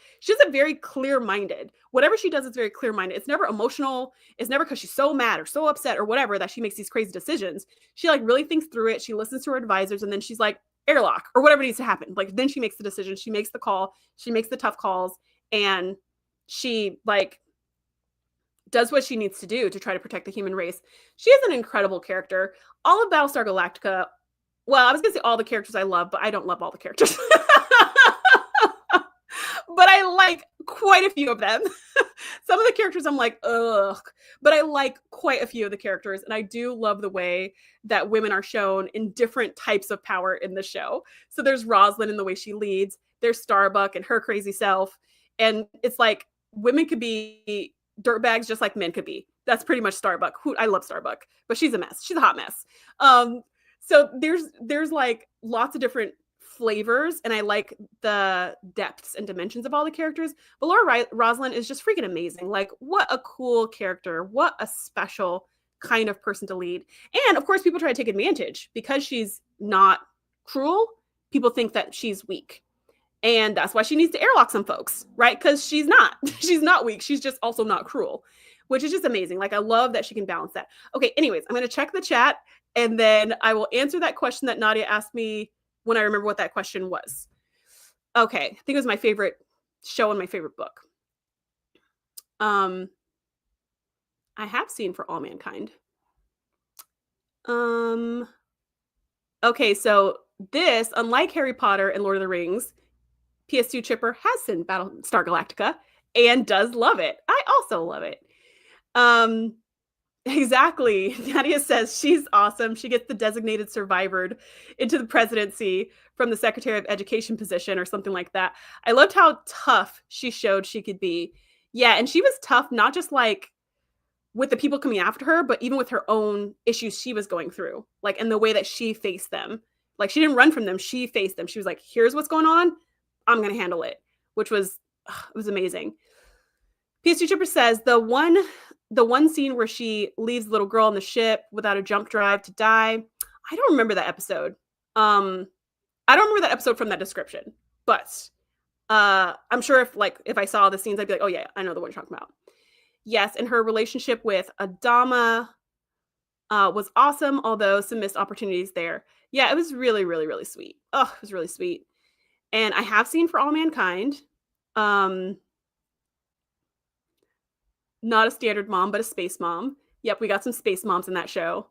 very clear-minded. Whatever she does is very clear-minded. It's never emotional. It's never because she's so mad or so upset or whatever that she makes these crazy decisions. She like really thinks through it. She listens to her advisors, and then she's like, airlock or whatever needs to happen. Like then she makes the decision. She makes the call. She makes the tough calls, and she like does what she needs to do to try to protect the human race. She is an incredible character. All of Battlestar Galactica, well, I was going to say all the characters I love, but I don't love all the characters. But I like quite a few of them. Some of the characters I'm like, ugh. But I like quite a few of the characters. And I do love the way that women are shown in different types of power in the show. So there's Roslin and the way she leads. There's Starbuck and her crazy self. And it's like women could be dirtbags just like men could be. That's pretty much Starbuck. I love Starbuck, but she's a mess. She's a hot mess. So there's like lots of different flavors, and I like the depths and dimensions of all the characters. But Laura Roslin is just freaking amazing. Like, what a cool character. What a special kind of person to lead. And of course, people try to take advantage because she's not cruel. People think that she's weak. And that's why she needs to airlock some folks, right? Because she's not. She's not weak. She's just also not cruel, which is just amazing. Like, I love that she can balance that. Okay, anyways, I'm going to check the chat, and then I will answer that question that Nadia asked me when I remember what that question was. Okay, I think it was my favorite show and my favorite book. I have seen For All Mankind. Okay, so this, unlike Harry Potter and Lord of the Rings, PS2 Chipper has seen Battlestar Galactica and does love it. I also love it. Exactly. Nadia says she's awesome. She gets the designated survivor into the presidency from the Secretary of Education position or something like that. I loved how tough she showed she could be. Yeah, and she was tough, not just like with the people coming after her, but even with her own issues she was going through, like in the way that she faced them. Like she didn't run from them. She faced them. She was like, here's what's going on. I'm going to handle it, which was, it was amazing. PS2 Chipper says the one scene where she leaves the little girl on the ship without a jump drive to die. I don't remember that episode. I don't remember that episode from that description, but I'm sure if I saw the scenes, I'd be like, oh yeah, I know the one you're talking about. Yes, and her relationship with Adama was awesome, although some missed opportunities there. Yeah, it was really, really, really sweet. Oh, it was really sweet. And I have seen For All Mankind. Not a standard mom, but a space mom. Yep, we got some space moms in that show.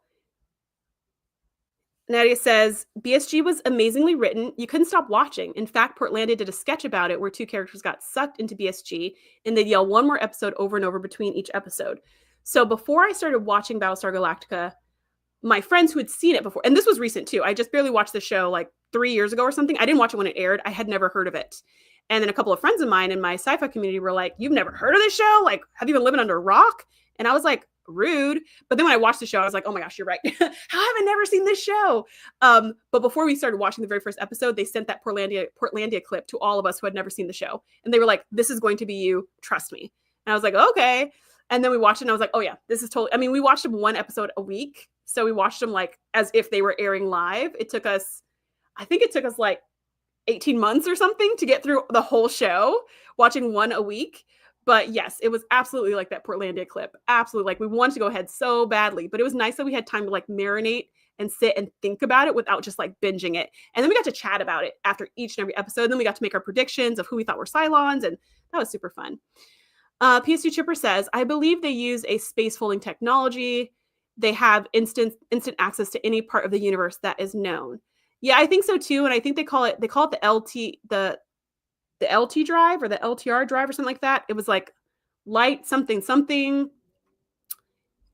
Nadia says, BSG was amazingly written. You couldn't stop watching. In fact, Portlandia did a sketch about it where 2 characters got sucked into BSG and they'd yell one more episode over and over between each episode. So before I started watching Battlestar Galactica, my friends who had seen it before, and this was recent too. I just barely watched the show like 3 years ago or something. I didn't watch it when it aired. I had never heard of it. And then a couple of friends of mine in my sci-fi community were like, "You've never heard of this show? Like, have you been living under a rock?" And I was like, rude. But then when I watched the show, I was like, oh my gosh, you're right. How have I never seen this show? But before we started watching the very first episode, they sent that Portlandia clip to all of us who had never seen the show. And they were like, this is going to be you. Trust me. And I was like, okay. And then we watched it and I was like, oh yeah, this is totally, I mean, we watched them one episode a week. So we watched them like as if they were airing live. I think it took us like 18 months or something to get through the whole show, watching one a week. But yes, it was absolutely like that Portlandia clip. Absolutely. Like we wanted to go ahead so badly, but it was nice that we had time to like marinate and sit and think about it without just like binging it. And then we got to chat about it after each and every episode. And then we got to make our predictions of who we thought were Cylons. And that was super fun. PS2 Chipper says, I believe they use a space folding technology. They have instant access to any part of the universe that is known. Yeah, I think so too. And I think they call it the LT drive or the LTR drive or something like that. It was like light something.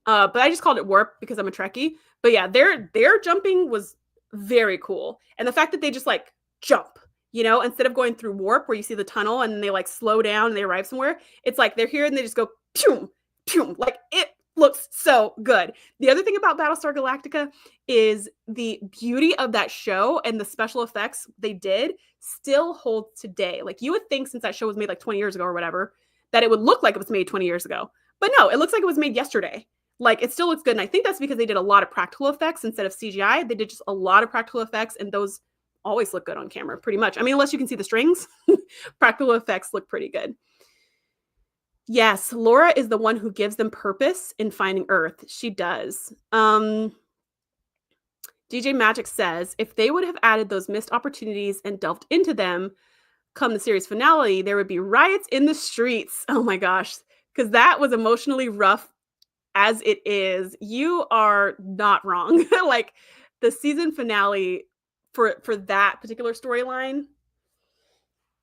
But I just called it warp because I'm a Trekkie. But yeah, their jumping was very cool. And the fact that they just like jump, instead of going through warp where you see the tunnel and they like slow down and they arrive somewhere, it's like they're here and they just go pew, pew. Like it looks so good. The other thing about Battlestar Galactica is the beauty of that show and the special effects they did still hold today. Like you would think since that show was made like 20 years ago or whatever, that it would look like it was made 20 years ago. But no, it looks like it was made yesterday. Like it still looks good. And I think that's because they did a lot of practical effects instead of CGI. They did just a lot of practical effects and those always look good on camera pretty much. I mean, unless you can see the strings, practical effects look pretty good. Yes, Laura is the one who gives them purpose in finding Earth. She does. DJ Magic says, if they would have added those missed opportunities and delved into them come the series finale, there would be riots in the streets. Oh my gosh, because that was emotionally rough as it is. You are not wrong. Like the season finale for that particular storyline.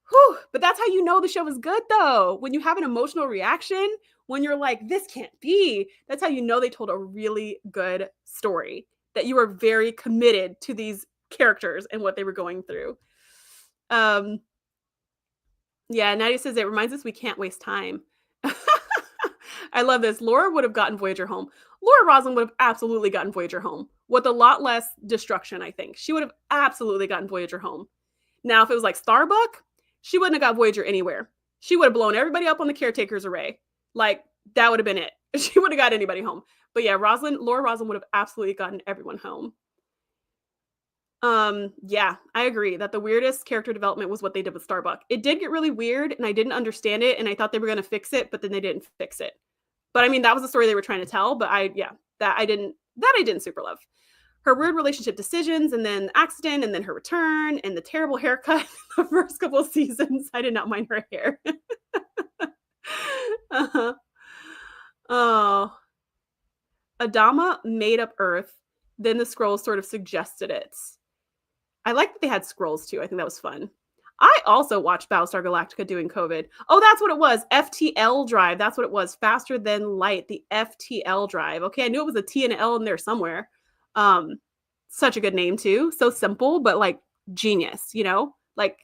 Whew, but that's how you know the show is good, though. When you have an emotional reaction, when you're like, this can't be, that's how you know they told a really good story, that you were very committed to these characters and what they were going through. Yeah, Nadia says, it reminds us we can't waste time. I love this. Laura would have gotten Voyager home. Laura Roslin would have absolutely gotten Voyager home with a lot less destruction, I think. She would have absolutely gotten Voyager home. Now, if it was like Starbuck, she wouldn't have got Voyager anywhere. She would have blown everybody up on the Caretaker's array. Like, that would have been it. She wouldn't have got anybody home. But yeah, Laura Roslin would have absolutely gotten everyone home. Yeah, I agree that the weirdest character development was what they did with Starbuck. It did get really weird, and I didn't understand it, and I thought they were going to fix it, but then they didn't fix it. But I mean, that was the story they were trying to tell, but I didn't super love. Her weird relationship decisions, and then the accident, and then her return, and the terrible haircut the first couple of seasons. I did not mind her hair. Oh. Adama made up Earth, then the Skrulls sort of suggested it. I like that they had Skrulls too. I think that was fun. I also watched Battlestar Galactica doing COVID. Oh, that's what it was. FTL drive. That's what it was. Faster than light. The FTL drive. Okay, I knew it was a T and an L in there somewhere. Such a good name too. So simple, but like genius, Like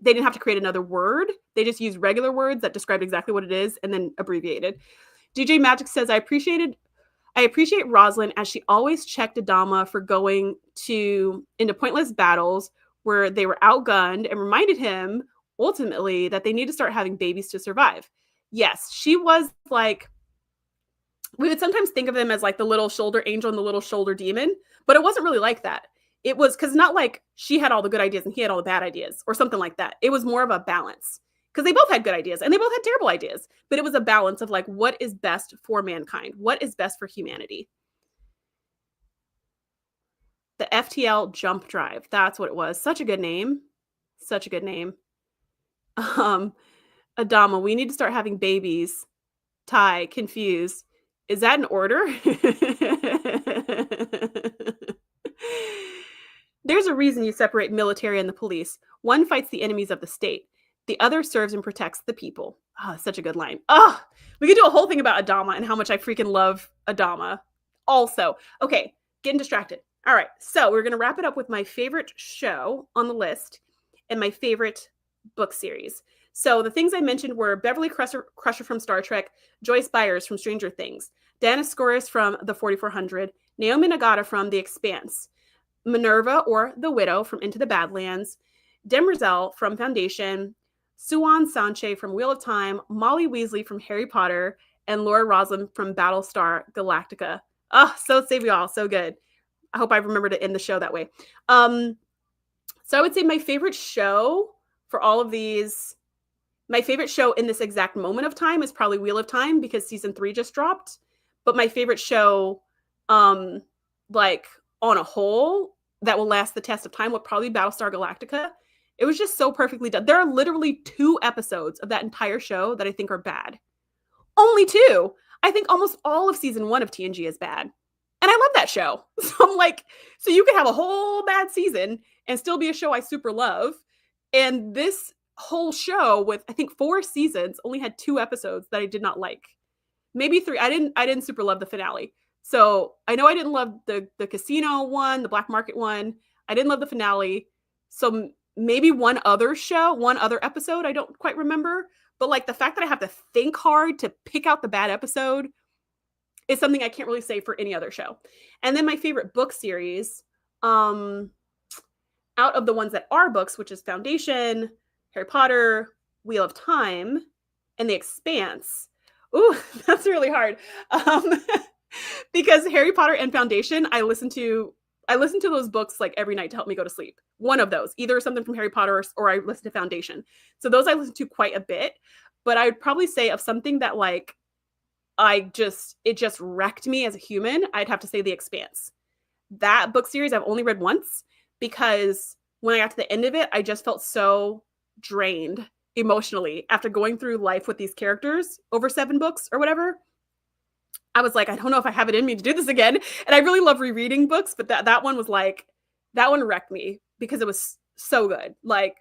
they didn't have to create another word. They just used regular words that described exactly what it is and then abbreviated. DJ Magic says, I appreciate Roslin as she always checked Adama for going into pointless battles where they were outgunned and reminded him ultimately that they need to start having babies to survive. Yes, she was like, we would sometimes think of them as like the little shoulder angel and the little shoulder demon, but it wasn't really like that. It was because not like she had all the good ideas and he had all the bad ideas or something like that. It was more of a balance because they both had good ideas and they both had terrible ideas, but it was a balance of like, what is best for mankind? What is best for humanity? The FTL jump drive. That's what it was. Such a good name. Such a good name. Adama, we need to start having babies. Ty, confused. Is that an order? There's a reason you separate military and the police. One fights the enemies of the state. The other serves and protects the people. Oh, such a good line. Oh, we could do a whole thing about Adama and how much I freaking love Adama. Also, okay, getting distracted. All right, so we're gonna wrap it up with my favorite show on the list and my favorite book series. So the things I mentioned were Beverly Crusher from Star Trek, Joyce Byers from Stranger Things, Dana Scoris from The 4400, Naomi Nagata from The Expanse, Minerva or The Widow from Into the Badlands, Demerzel from Foundation, Suan Sanche from Wheel of Time, Molly Weasley from Harry Potter, and Laura Roslin from Battlestar Galactica. Oh, so save y'all, so good. I hope I remember to end the show that way. So I would say my favorite show for all of these, my favorite show in this exact moment of time is probably Wheel of Time because season 3 just dropped. But my favorite show, like on a whole, that will last the test of time would probably be Battlestar Galactica. It was just so perfectly done. There are literally 2 episodes of that entire show that I think are bad. Only 2. I think almost all of season 1 of TNG is bad. And I love that show. So I'm like, so you could have a whole bad season and still be a show I super love. And this whole show with, I think 4 seasons only had 2 episodes that I did not like. Maybe 3. I didn't super love the finale. So I know I didn't love the casino one, the black market one. I didn't love the finale. So maybe one other episode I don't quite remember. But like the fact that I have to think hard to pick out the bad episode is something I can't really say for any other show. And then my favorite book series, out of the ones that are books, which is Foundation, Harry Potter, Wheel of Time, and The Expanse. Ooh, that's really hard. Because Harry Potter and Foundation, I listen to those books like every night to help me go to sleep. One of those, either something from Harry Potter or I listen to Foundation. So those I listen to quite a bit. But I would probably say of something that like it just wrecked me as a human, I'd have to say The Expanse. That book series I've only read once because when I got to the end of it, I just felt so drained emotionally after going through life with these characters over 7 books or whatever. I was like, I don't know if I have it in me to do this again. And I really love rereading books, but that one was like, that one wrecked me because it was so good. Like,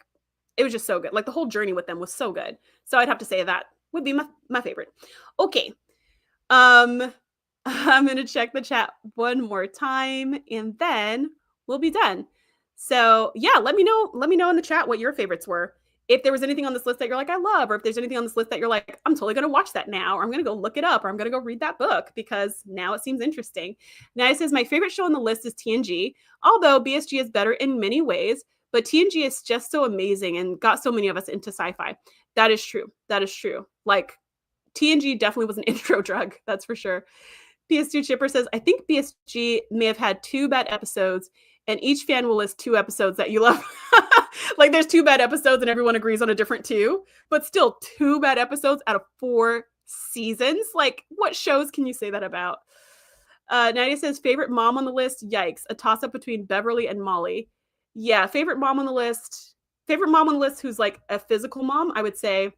it was just so good. Like, the whole journey with them was so good. So I'd have to say that would be my favorite. Okay. I'm going to check the chat one more time and then we'll be done. So yeah, let me know in the chat what your favorites were. If there was anything on this list that you're like, I love, or if there's anything on this list that you're like, I'm totally going to watch that now, or I'm going to go look it up, or I'm going to go read that book because now it seems interesting. Now it says, my favorite show on the list is TNG, although BSG is better in many ways, but TNG is just so amazing and got so many of us into sci-fi. That is true. That is true. Like, TNG definitely was an intro drug, that's for sure. PS2 Chipper says, I think BSG may have had 2 bad episodes, and each fan will list 2 episodes that you love. Like, there's 2 bad episodes and everyone agrees on a different 2, but still 2 bad episodes out of 4 seasons. Like, what shows can you say that about? Nadia says, favorite mom on the list? Yikes. A toss-up between Beverly and Molly. Yeah, favorite mom on the list. Favorite mom on the list who's like a physical mom, I would say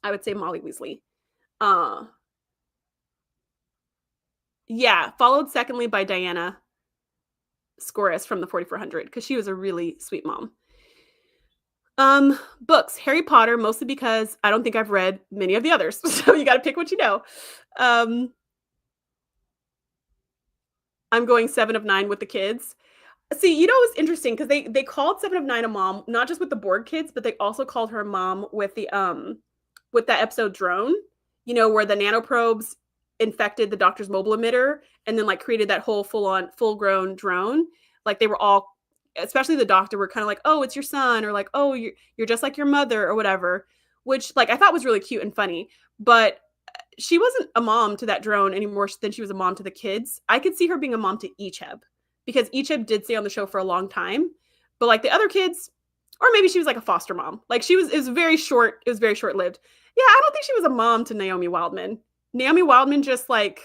Molly Weasley. Yeah, followed secondly by Diana Scoris from the 4400 because she was a really sweet mom. Books, Harry Potter, mostly because I don't think I've read many of the others. So you got to pick what you know. I'm going 7 of 9 with the kids. See, you know, it was interesting because they called 7 of 9 a mom, not just with the Borg kids, but they also called her a mom with with that episode Drone, you know, where the nanoprobes infected the doctor's mobile emitter and then like created that whole full-grown drone. Like, they were all, especially the doctor, were kind of like, oh, it's your son, or like, oh, you're just like your mother or whatever, which like I thought was really cute and funny. But she wasn't a mom to that drone any more than she was a mom to the kids. I could see her being a mom to Icheb because Icheb did stay on the show for a long time, but like the other kids, or maybe she was like a foster mom. Like, it was very short-lived. Yeah, I don't think she was a mom to Naomi Wildman. Naomi Wildman just like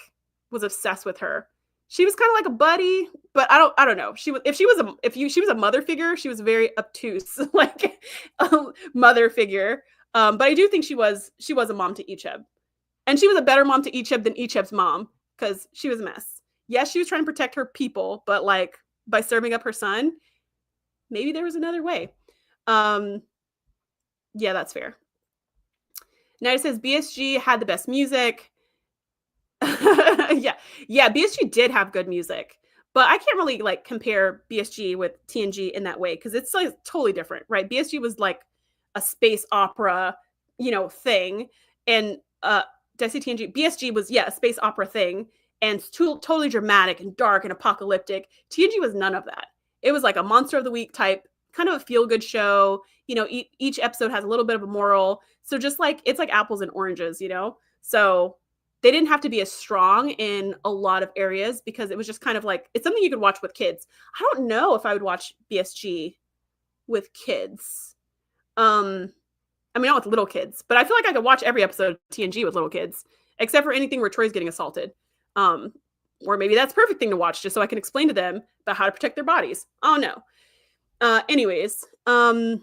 was obsessed with her. She was kind of like a buddy, but I don't know. She was a mother figure, she was very obtuse, like a mother figure. But I do think she was a mom to Icheb. And she was a better mom to Icheb than Icheb's mom because she was a mess. Yes, she was trying to protect her people, but like by serving up her son, maybe there was another way. Yeah, that's fair. Now it says BSG had the best music. Yeah, BSG did have good music, But I can't really like compare BSG with TNG in that way because it's like totally different, right? BSG was like a space opera, thing, and did I say TNG? BSG was a space opera thing, and totally dramatic and dark and apocalyptic. TNG was none of that. It was like a monster of the week type, kind of a feel good show. Each episode has a little bit of a moral. So just like it's like apples and oranges. So they didn't have to be as strong in a lot of areas because it was just kind of like it's something you could watch with kids. I don't know if I would watch BSG with kids. I mean, not with little kids, but I feel like I could watch every episode of TNG with little kids, except for anything where Troy's getting assaulted. Or maybe that's a perfect thing to watch just so I can explain to them about how to protect their bodies. Oh no. Anyways, Mrs.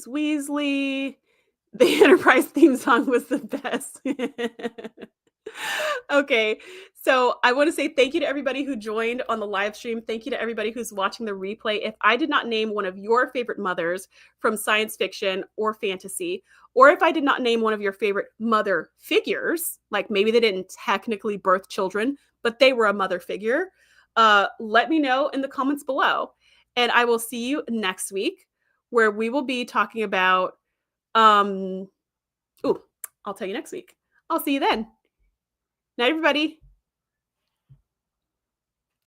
Weasley, the Enterprise theme song was the best. Okay, so I want to say thank you to everybody who joined on the live stream. Thank you to everybody who's watching the replay. If I did not name one of your favorite mothers from science fiction or fantasy, or if I did not name one of your favorite mother figures, like maybe they didn't technically birth children, but they were a mother figure, let me know in the comments below. And I will see you next week where we will be talking about, I'll tell you next week. I'll see you then. Night, everybody.